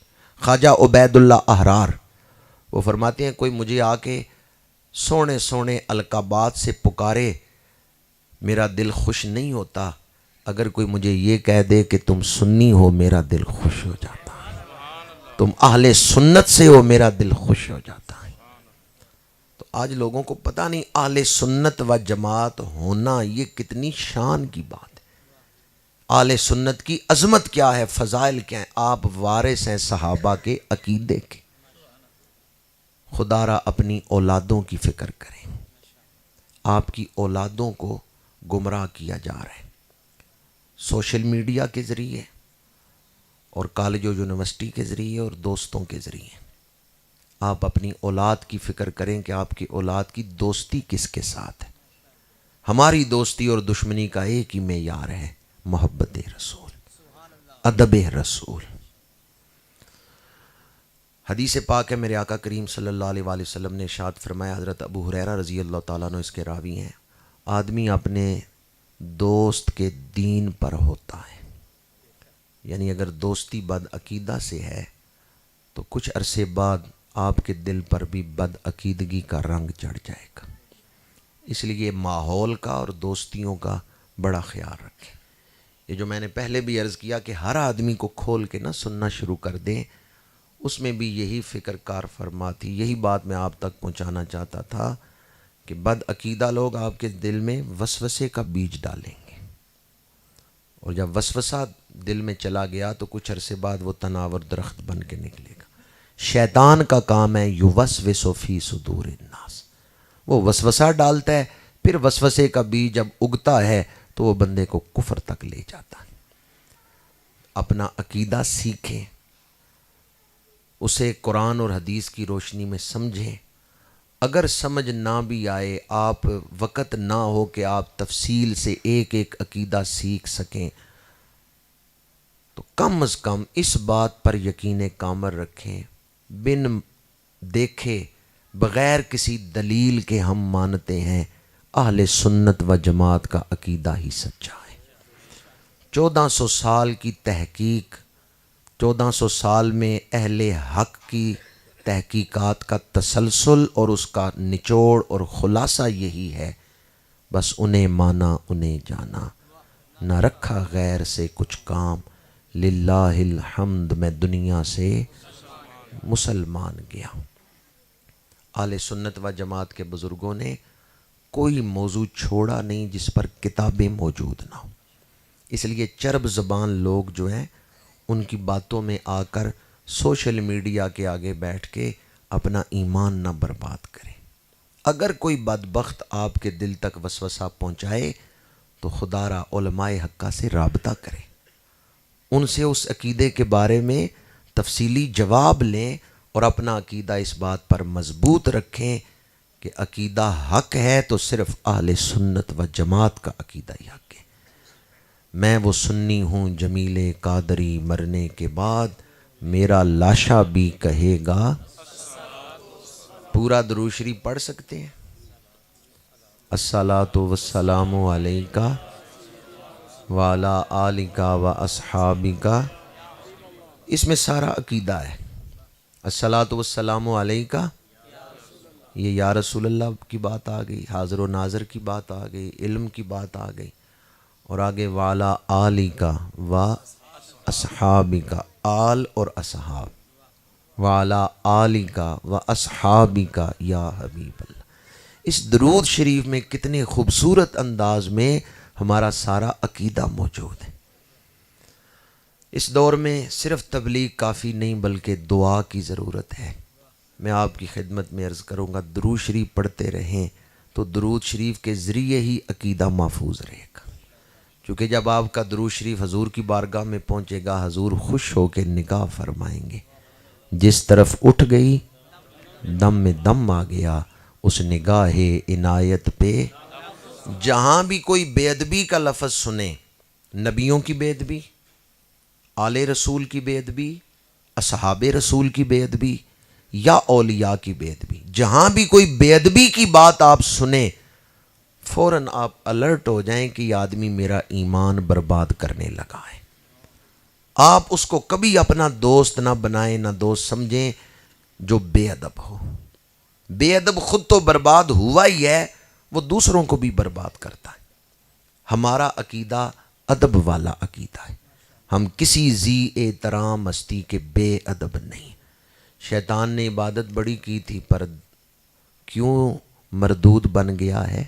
خواجہ عبید اللہ احرار، وہ فرماتے ہیں کوئی مجھے آ کے سونے سونے القابات سے پکارے میرا دل خوش نہیں ہوتا، اگر کوئی مجھے یہ کہہ دے کہ تم سنی ہو میرا دل خوش ہو جاتا ہے، تم اہل سنت سے ہو میرا دل خوش ہو جاتا ہے۔ تو آج لوگوں کو پتہ نہیں اہل سنت و جماعت ہونا یہ کتنی شان کی بات ہے، اہل سنت کی عظمت کیا ہے، فضائل کیا ہیں۔ آپ وارث ہیں صحابہ کے عقیدے کے۔ خدا را اپنی اولادوں کی فکر کریں، آپ کی اولادوں کو گمراہ کیا جا رہا ہے سوشل میڈیا کے ذریعے اور کالج و یونیورسٹی کے ذریعے اور دوستوں کے ذریعے۔ آپ اپنی اولاد کی فکر کریں کہ آپ کی اولاد کی دوستی کس کے ساتھ ہے۔ ہماری دوستی اور دشمنی کا ایک ہی معیار ہے، محبت رسول، ادب رسول۔ حدیث پاک ہے، میرے آقا کریم صلی اللہ علیہ وآلہ وسلم نے ارشاد فرمایا، حضرت ابو ہریرہ رضی اللہ تعالیٰ عنہ اس کے راوی ہیں، آدمی اپنے دوست کے دین پر ہوتا ہے، یعنی اگر دوستی بد عقیدہ سے ہے تو کچھ عرصے بعد آپ کے دل پر بھی بد عقیدگی کا رنگ چڑھ جائے گا۔ اس لیے ماحول کا اور دوستیوں کا بڑا خیال رکھیں۔ یہ جو میں نے پہلے بھی عرض کیا کہ ہر آدمی کو کھول کے نہ سننا شروع کر دیں، اس میں بھی یہی فکر کار فرما تھی، یہی بات میں آپ تک پہنچانا چاہتا تھا کہ بد عقیدہ لوگ آپ کے دل میں وسوسے کا بیج ڈالیں گے، اور جب وسوسہ دل میں چلا گیا تو کچھ عرصے بعد وہ تناور درخت بن کے نکلے گا۔ شیطان کا کام ہے یوسوس فی صدور الناس، وہ وسوسہ ڈالتا ہے، پھر وسوسے کا بیج جب اگتا ہے تو وہ بندے کو کفر تک لے جاتا ہے۔ اپنا عقیدہ سیکھیں، اسے قرآن اور حدیث کی روشنی میں سمجھیں۔ اگر سمجھ نہ بھی آئے، آپ وقت نہ ہو کہ آپ تفصیل سے ایک ایک عقیدہ سیکھ سکیں، تو کم از کم اس بات پر یقین کامل رکھیں، بن دیکھے بغیر کسی دلیل کے ہم مانتے ہیں اہل سنت و جماعت کا عقیدہ ہی سچا ہے۔ 1400 سال کی تحقیق، 1400 سال میں اہل حق کی تحقیقات کا تسلسل اور اس کا نچوڑ اور خلاصہ یہی ہے، بس انہیں مانا انہیں جانا، نہ رکھا غیر سے کچھ کام، للہ الحمد میں دنیا سے مسلمان گیا۔ اہل سنت و جماعت کے بزرگوں نے کوئی موضوع چھوڑا نہیں جس پر کتابیں موجود نہ ہوں، اس لیے چرب زبان لوگ جو ہیں ان کی باتوں میں آ کر سوشل میڈیا کے آگے بیٹھ کے اپنا ایمان نہ برباد کریں۔ اگر کوئی بدبخت آپ کے دل تک وسوسہ پہنچائے تو خدا را علماء حقہ سے رابطہ کریں، ان سے اس عقیدے کے بارے میں تفصیلی جواب لیں اور اپنا عقیدہ اس بات پر مضبوط رکھیں کہ عقیدہ حق ہے تو صرف اہل سنت و جماعت کا عقیدہ ہی حق ہے۔ میں وہ سنی ہوں جمیل قادری، مرنے کے بعد میرا لاشا بھی کہے گا۔ پورا درود شریف پڑھ سکتے ہیں؟ الصلاۃ والسلام علیکہ وعلی آلکہ و اصحابکہ، اس میں سارا عقیدہ ہے۔ الصلاۃ والسلام علیکہ، یہ یا رسول اللہ کی بات آ گئی، حاضر و ناظر کی بات آ گئی، علم کی بات آ گئی، اور آگے وعلی آلکہ و اصحابکہ، آل اور اصحاب، وعلی آلک واصحابک یا حبیب اللہ۔ اس درود شریف میں کتنے خوبصورت انداز میں ہمارا سارا عقیدہ موجود ہے۔ اس دور میں صرف تبلیغ کافی نہیں بلکہ دعا کی ضرورت ہے۔ میں آپ کی خدمت میں عرض کروں گا درود شریف پڑھتے رہیں تو درود شریف کے ذریعے ہی عقیدہ محفوظ رہے گا، کیونکہ جب آپ کا درود شریف حضور کی بارگاہ میں پہنچے گا حضور خوش ہو کے نگاہ فرمائیں گے، جس طرف اٹھ گئی دم میں دم آ گیا اس نگاہ عنایت پہ۔ جہاں بھی کوئی بے ادبی کا لفظ سنے، نبیوں کی بے ادبی، آل رسول کی بے ادبی، اصحاب رسول کی بے ادبی یا اولیاء کی بے ادبی، جہاں بھی کوئی بے ادبی کی بات آپ سنیں فوراً آپ الرٹ ہو جائیں کہ یہ آدمی میرا ایمان برباد کرنے لگا ہے۔ آپ اس کو کبھی اپنا دوست نہ بنائیں، نہ دوست سمجھیں جو بے ادب ہو۔ بے ادب خود تو برباد ہوا ہی ہے، وہ دوسروں کو بھی برباد کرتا ہے۔ ہمارا عقیدہ ادب والا عقیدہ ہے، ہم کسی ذی احترام مستی کے بے ادب نہیں۔ شیطان نے عبادت بڑی کی تھی پر کیوں مردود بن گیا ہے؟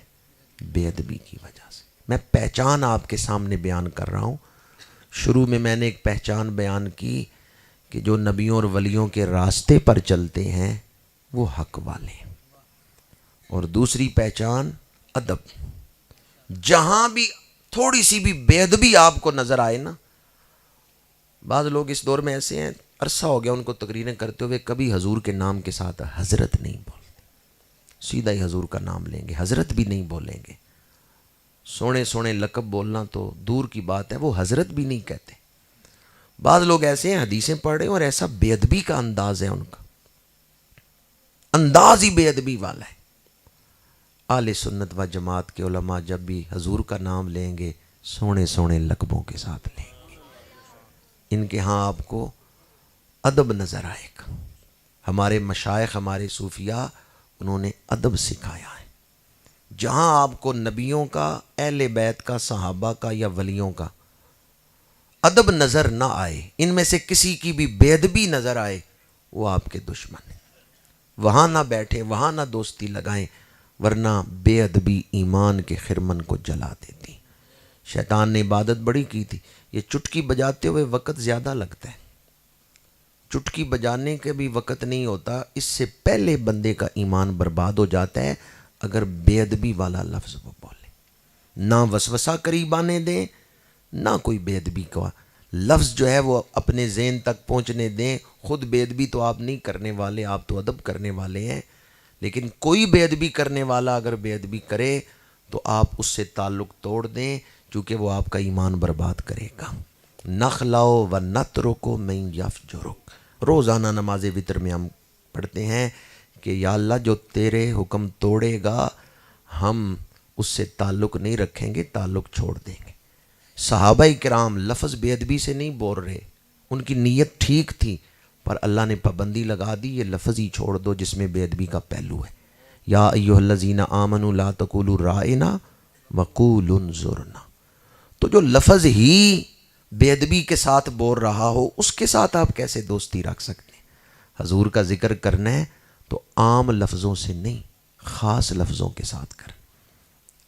بے ادبی کی وجہ سے۔ میں پہچان آپ کے سامنے بیان کر رہا ہوں۔ شروع میں نے ایک پہچان بیان کی کہ جو نبیوں اور ولیوں کے راستے پر چلتے ہیں وہ حق والے ہیں، اور دوسری پہچان ادب۔ جہاں بھی تھوڑی سی بھی بے ادبی آپ کو نظر آئے نا، بعض لوگ اس دور میں ایسے ہیں، عرصہ ہو گیا ان کو تقریریں کرتے ہوئے، کبھی حضور کے نام کے ساتھ حضرت نہیں بولتے، سیدھا ہی حضور کا نام لیں گے، حضرت بھی نہیں بولیں گے۔ سونے سونے لقب بولنا تو دور کی بات ہے، وہ حضرت بھی نہیں کہتے۔ بعض لوگ ایسے ہیں حدیثیں پڑھ رہے ہیں اور ایسا بے ادبی کا انداز ہے، ان کا انداز ہی بے ادبی والا ہے۔ اہل سنت و جماعت کے علماء جب بھی حضور کا نام لیں گے سونے سونے لقبوں کے ساتھ لیں گے، ان کے ہاں آپ کو ادب نظر آئے گا۔ ہمارے مشائخ، ہمارے صوفیاء، انہوں نے ادب سکھایا ہے۔ جہاں آپ کو نبیوں کا، اہل بیت کا، صحابہ کا یا ولیوں کا ادب نظر نہ آئے، ان میں سے کسی کی بھی بے ادبی نظر آئے، وہ آپ کے دشمن ہیں۔ وہاں نہ بیٹھے، وہاں نہ دوستی لگائیں، ورنہ بے ادبی ایمان کے خرمن کو جلا دیتی۔ شیطان نے عبادت بڑی کی تھی، یہ چٹکی بجاتے ہوئے وقت زیادہ لگتا ہے، چٹکی بجانے کے بھی وقت نہیں ہوتا، اس سے پہلے بندے کا ایمان برباد ہو جاتا ہے اگر بے ادبی والا لفظ وہ بولے۔ نہ وسوسہ قریب آنے دیں، نہ کوئی بے ادبی کا لفظ جو ہے وہ اپنے ذہن تک پہنچنے دیں۔ خود بے ادبی تو آپ نہیں کرنے والے، آپ تو ادب کرنے والے ہیں، لیکن کوئی بے ادبی کرنے والا اگر بے ادبی کرے تو آپ اس سے تعلق توڑ دیں، چونکہ وہ آپ کا ایمان برباد کرے گا۔ نخلو و نترکو من یفجرک، روزانہ نماز وتر میں ہم پڑھتے ہیں کہ یا اللہ جو تیرے حکم توڑے گا ہم اس سے تعلق نہیں رکھیں گے، تعلق چھوڑ دیں گے۔ صحابہ کرام لفظ بے ادبی سے نہیں بول رہے، ان کی نیت ٹھیک تھی، پر اللہ نے پابندی لگا دی، یہ لفظ ہی چھوڑ دو جس میں بے ادبی کا پہلو ہے۔ یا ایھا الذین آمنوا لا تقولوا رائنا وقولوا انظرنا۔ تو جو لفظ ہی بے ادبی کے ساتھ بول رہا ہو اس کے ساتھ آپ کیسے دوستی رکھ سکتے ہیں؟ حضور کا ذکر کرنا ہے تو عام لفظوں سے نہیں، خاص لفظوں کے ساتھ کریں۔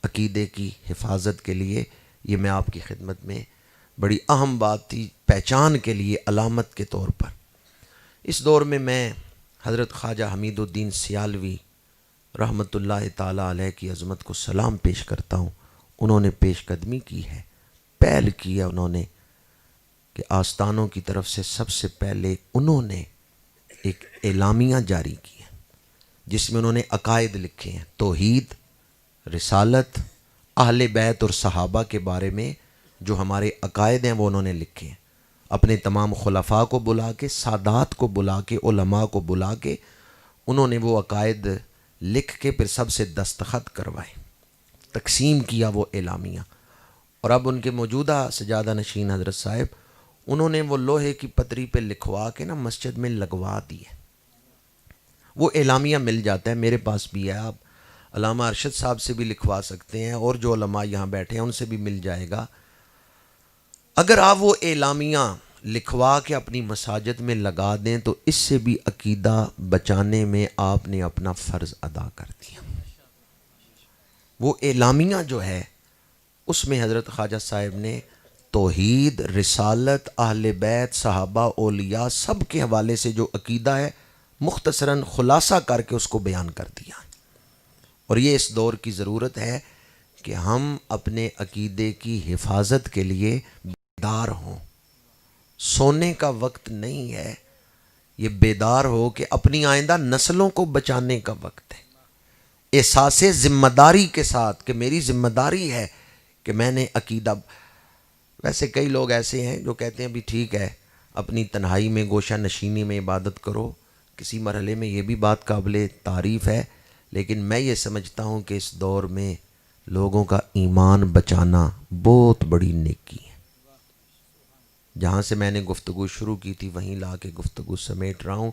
عقیدے کی حفاظت کے لیے یہ میں آپ کی خدمت میں بڑی اہم بات تھی، پہچان کے لیے، علامت کے طور پر۔ اس دور میں حضرت خواجہ حمید الدین سیالوی رحمۃ اللہ تعالیٰ علیہ کی عظمت کو سلام پیش کرتا ہوں۔ انہوں نے پیش قدمی کی ہے، پہل کی ہے انہوں نے کہ آستانوں کی طرف سے سب سے پہلے انہوں نے ایک اعلامیہ جاری کی ہے جس میں انہوں نے عقائد لکھے ہیں، توحید، رسالت، اہل بیت اور صحابہ کے بارے میں جو ہمارے عقائد ہیں وہ انہوں نے لکھے ہیں۔ اپنے تمام خلفاء کو بلا کے، سادات کو بلا کے، علماء کو بلا کے انہوں نے وہ عقائد لکھ کے پھر سب سے دستخط کروائے، تقسیم کیا وہ اعلامیہ۔ اور اب ان کے موجودہ سجادہ نشین حضرت صاحب، انہوں نے وہ لوہے کی پتری پہ لکھوا کے نا مسجد میں لگوا دی ہے، وہ اعلامیہ مل جاتا ہے، میرے پاس بھی ہے، آپ علامہ ارشد صاحب سے بھی لکھوا سکتے ہیں، اور جو علماء یہاں بیٹھے ہیں ان سے بھی مل جائے گا۔ اگر آپ وہ اعلامیہ لکھوا کے اپنی مساجد میں لگا دیں تو اس سے بھی عقیدہ بچانے میں آپ نے اپنا فرض ادا کر دیا۔ وہ اعلامیہ جو ہے اس میں حضرت خواجہ صاحب نے توحید، رسالت، اہل بیت، صحابہ، اولیاء سب کے حوالے سے جو عقیدہ ہے مختصراً خلاصہ کر کے اس کو بیان کر دیا۔ اور یہ اس دور کی ضرورت ہے کہ ہم اپنے عقیدے کی حفاظت کے لیے بیدار ہوں۔ سونے کا وقت نہیں ہے، یہ بیدار ہو کہ اپنی آئندہ نسلوں کو بچانے کا وقت ہے، احساس ذمہ داری کے ساتھ کہ میری ذمہ داری ہے کہ میں نے عقیدہ۔ ویسے کئی لوگ ایسے ہیں جو کہتے ہیں بھی ٹھیک ہے اپنی تنہائی میں گوشہ نشینی میں عبادت کرو، کسی مرحلے میں یہ بھی بات قابل تعریف ہے، لیکن میں یہ سمجھتا ہوں کہ اس دور میں لوگوں کا ایمان بچانا بہت بڑی نیکی ہے۔ جہاں سے میں نے گفتگو شروع کی تھی وہیں لا کے گفتگو سمیٹ رہا ہوں۔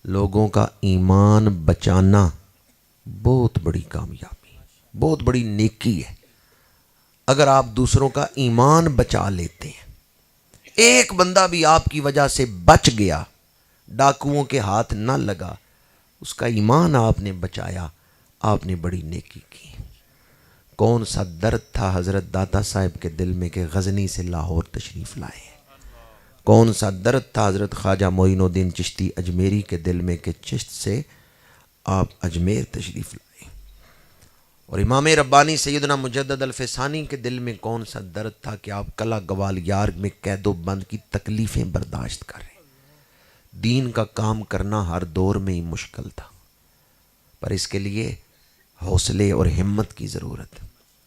لوگوں کا ایمان بچانا بہت بڑی کامیابی، بہت بڑی نیکی ہے۔ اگر آپ دوسروں کا ایمان بچا لیتے ہیں، ایک بندہ بھی آپ کی وجہ سے بچ گیا، ڈاکوؤں کے ہاتھ نہ لگا، اس کا ایمان آپ نے بچایا، آپ نے بڑی نیکی کی۔ کون سا درد تھا حضرت داتا صاحب کے دل میں کہ غزنی سے لاہور تشریف لائے، کون سا درد تھا حضرت خواجہ معین الدین چشتی اجمیری کے دل میں کہ چشت سے آپ اجمیر تشریف لائے، اور امام ربانی سیدنا مجدد الفسانی کے دل میں کون سا درد تھا کہ آپ قلعہ گوالیار میں قید و بند کی تکلیفیں برداشت کر رہے۔ دین کا کام کرنا ہر دور میں ہی مشکل تھا، پر اس کے لیے حوصلے اور ہمت کی ضرورت۔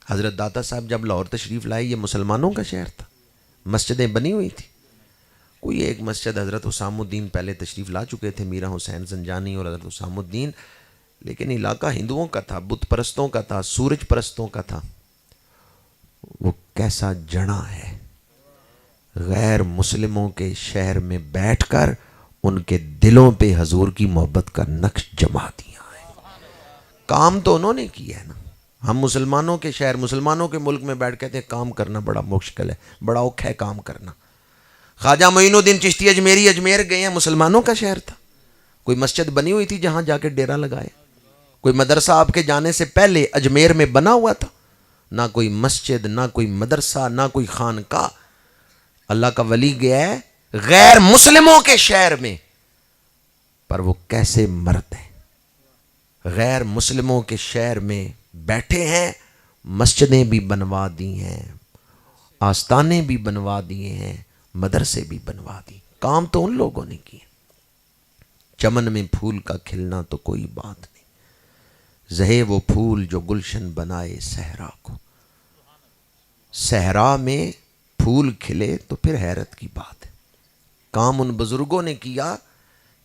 حضرت داتا صاحب جب لاہور تشریف لائے یہ مسلمانوں کا شہر تھا، مسجدیں بنی ہوئی تھی، کوئی ایک مسجد حضرت حسام الدین پہلے تشریف لا چکے تھے، میرا حسین زنجانی اور حضرت حسام الدین، لیکن علاقہ ہندوؤں کا تھا، بت پرستوں کا تھا، سورج پرستوں کا تھا۔ وہ کیسا جڑا ہے، غیر مسلموں کے شہر میں بیٹھ کر ان کے دلوں پہ حضور کی محبت کا نقش جما دیا ہے۔ کام تو انہوں نے کیا ہے نا، ہم مسلمانوں کے شہر، مسلمانوں کے ملک میں بیٹھ کہتے ہیں کام کرنا بڑا مشکل ہے، بڑا اوکھا ہے کام کرنا۔ خواجہ معین الدین چشتی اجمیری اجمیر گئے ہیں، مسلمانوں کا شہر تھا، کوئی مسجد بنی ہوئی تھی جہاں جا کے ڈیرا لگائے، کوئی مدرسہ آپ کے جانے سے پہلے اجمیر میں بنا ہوا تھا، نہ کوئی مسجد، نہ کوئی مدرسہ، نہ کوئی خانقاہ۔ اللہ کا ولی گیا ہے غیر مسلموں کے شہر میں، پر وہ کیسے مرد ہیں، غیر مسلموں کے شہر میں بیٹھے ہیں، مسجدیں بھی بنوا دی ہیں، آستانے بھی بنوا دیے ہیں، مدرسے بھی بنوا دی۔ کام تو ان لوگوں نے کیا۔ چمن میں پھول کا کھلنا تو کوئی بات نہیں، زہے وہ پھول جو گلشن بنائے صحرا کو۔ صحرا میں پھول کھلے تو پھر حیرت کی بات ہے۔ کام ان بزرگوں نے کیا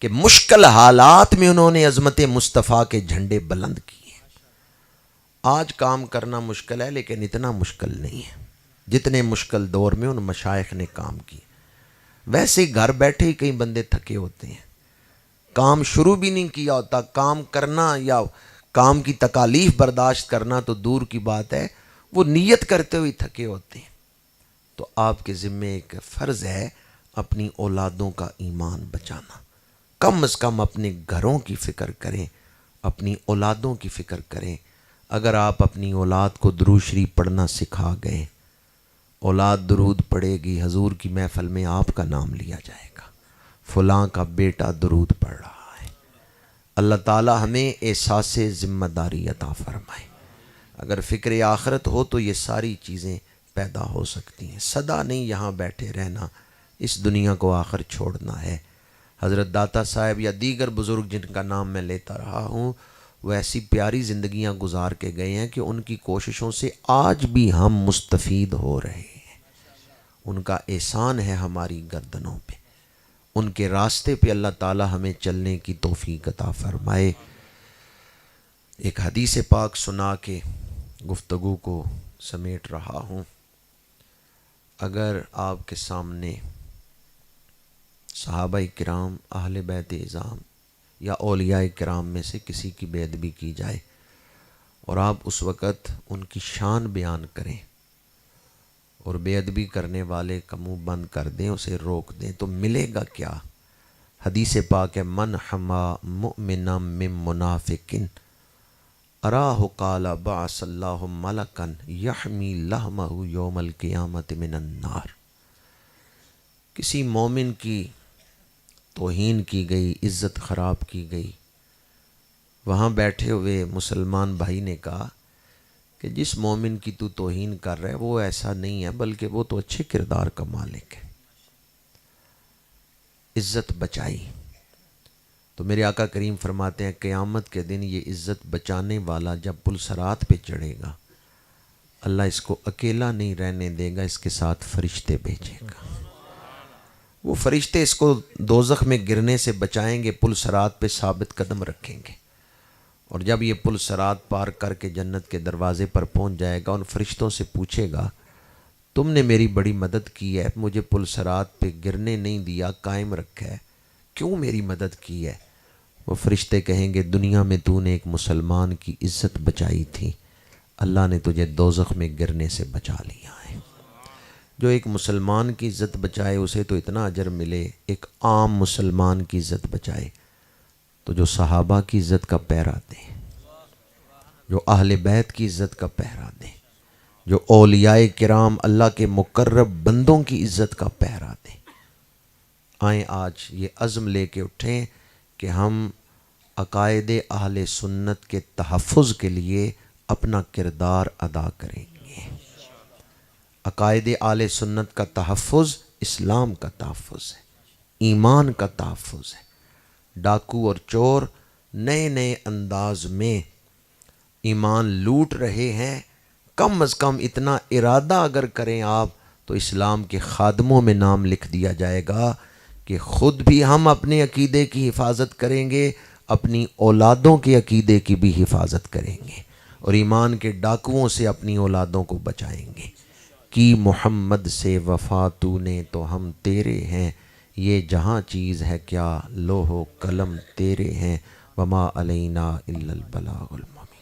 کہ مشکل حالات میں انہوں نے عظمت مصطفیٰ کے جھنڈے بلند کیے۔ آج کام کرنا مشکل ہے لیکن اتنا مشکل نہیں ہے جتنے مشکل دور میں ان مشائخ نے کام کیے۔ ویسے ہی گھر بیٹھے ہی کئی بندے تھکے ہوتے ہیں، کام شروع بھی نہیں کیا ہوتا، کام کرنا یا کام کی تکالیف برداشت کرنا تو دور کی بات ہے، وہ نیت کرتے ہوئے تھکے ہوتے ہیں۔ تو آپ کے ذمے ایک فرض ہے اپنی اولادوں کا ایمان بچانا۔ کم از کم اپنے گھروں کی فکر کریں، اپنی اولادوں کی فکر کریں۔ اگر آپ اپنی اولاد کو درود شریف پڑھنا سکھا گئے، اولاد درود پڑھے گی، حضور کی محفل میں آپ کا نام لیا جائے گا، فلاں کا بیٹا درود پڑھ رہا ہے۔ اللہ تعالی ہمیں احساس ذمہ داری عطا فرمائے۔ اگر فکر آخرت ہو تو یہ ساری چیزیں پیدا ہو سکتی ہیں۔ سدا نہیں یہاں بیٹھے رہنا، اس دنیا کو آخر چھوڑنا ہے۔ حضرت داتا صاحب یا دیگر بزرگ جن کا نام میں لیتا رہا ہوں، وہ ایسی پیاری زندگیاں گزار کے گئے ہیں کہ ان کی کوششوں سے آج بھی ہم مستفید ہو رہے ہیں۔ ان کا احسان ہے ہماری گردنوں پہ، ان کے راستے پہ اللہ تعالی ہمیں چلنے کی توفیق عطا فرمائے۔ ایک حدیث پاک سنا کے گفتگو کو سمیٹ رہا ہوں۔ اگر آپ کے سامنے صحابہ کرام، اہل بیت اعظام یا اولیاء کرام میں سے کسی کی بے ادبی کی جائے اور آپ اس وقت ان کی شان بیان کریں اور بے ادبی کرنے والے کا منہ بند کر دیں، اسے روک دیں، تو ملے گا کیا؟ حدیث پاک ہے من حما مؤمنا من منافقن اراہ قال بعث اللہ ملکا یحمی لحمہ یوم القیامت من النار۔ کسی مومن کی توہین کی گئی، عزت خراب کی گئی، وہاں بیٹھے ہوئے مسلمان بھائی نے کہا کہ جس مومن کی تو توہین کر رہا ہے وہ ایسا نہیں ہے، بلکہ وہ تو اچھے کردار کا مالک ہے۔ عزت بچائی تو میرے آقا کریم فرماتے ہیں قیامت کے دن یہ عزت بچانے والا جب پل صراط پہ چڑھے گا، اللہ اس کو اکیلا نہیں رہنے دے گا، اس کے ساتھ فرشتے بھیجے گا۔ وہ فرشتے اس کو دوزخ میں گرنے سے بچائیں گے، پل صراط پہ ثابت قدم رکھیں گے، اور جب یہ پل صراط پار کر کے جنت کے دروازے پر پہنچ جائے گا، ان فرشتوں سے پوچھے گا تم نے میری بڑی مدد کی ہے، مجھے پل صراط پہ گرنے نہیں دیا، قائم رکھا ہے، کیوں میری مدد کی ہے؟ وہ فرشتے کہیں گے دنیا میں تو نے ایک مسلمان کی عزت بچائی تھی، اللہ نے تجھے دوزخ میں گرنے سے بچا لیا ہے۔ جو ایک مسلمان کی عزت بچائے اسے تو اتنا اجر ملے، ایک عام مسلمان کی عزت بچائے تو جو صحابہ کی عزت کا پہرا دے، جو اہل بیت کی عزت کا پہرا دے، جو اولیاء کرام اللہ کے مقرب بندوں کی عزت کا پہرا دیں۔ آئیں آج یہ عزم لے کے اٹھیں کہ ہم عقائد اہل سنت کے تحفظ کے لیے اپنا کردار ادا کریں گے۔ عقائد اہل سنت کا تحفظ اسلام کا تحفظ ہے، ایمان کا تحفظ ہے۔ ڈاکو اور چور نئے نئے انداز میں ایمان لوٹ رہے ہیں، کم از کم اتنا ارادہ اگر کریں آپ تو اسلام کے خادموں میں نام لکھ دیا جائے گا کہ خود بھی ہم اپنے عقیدے کی حفاظت کریں گے، اپنی اولادوں کے عقیدے کی بھی حفاظت کریں گے، اور ایمان کے ڈاکوؤں سے اپنی اولادوں کو بچائیں گے۔ کی محمد سے وفا تو نے تو ہم تیرے ہیں، یہ جہاں چیز ہے کیا لوح و قلم تیرے ہیں، وما علینا الا البلاغ المبین۔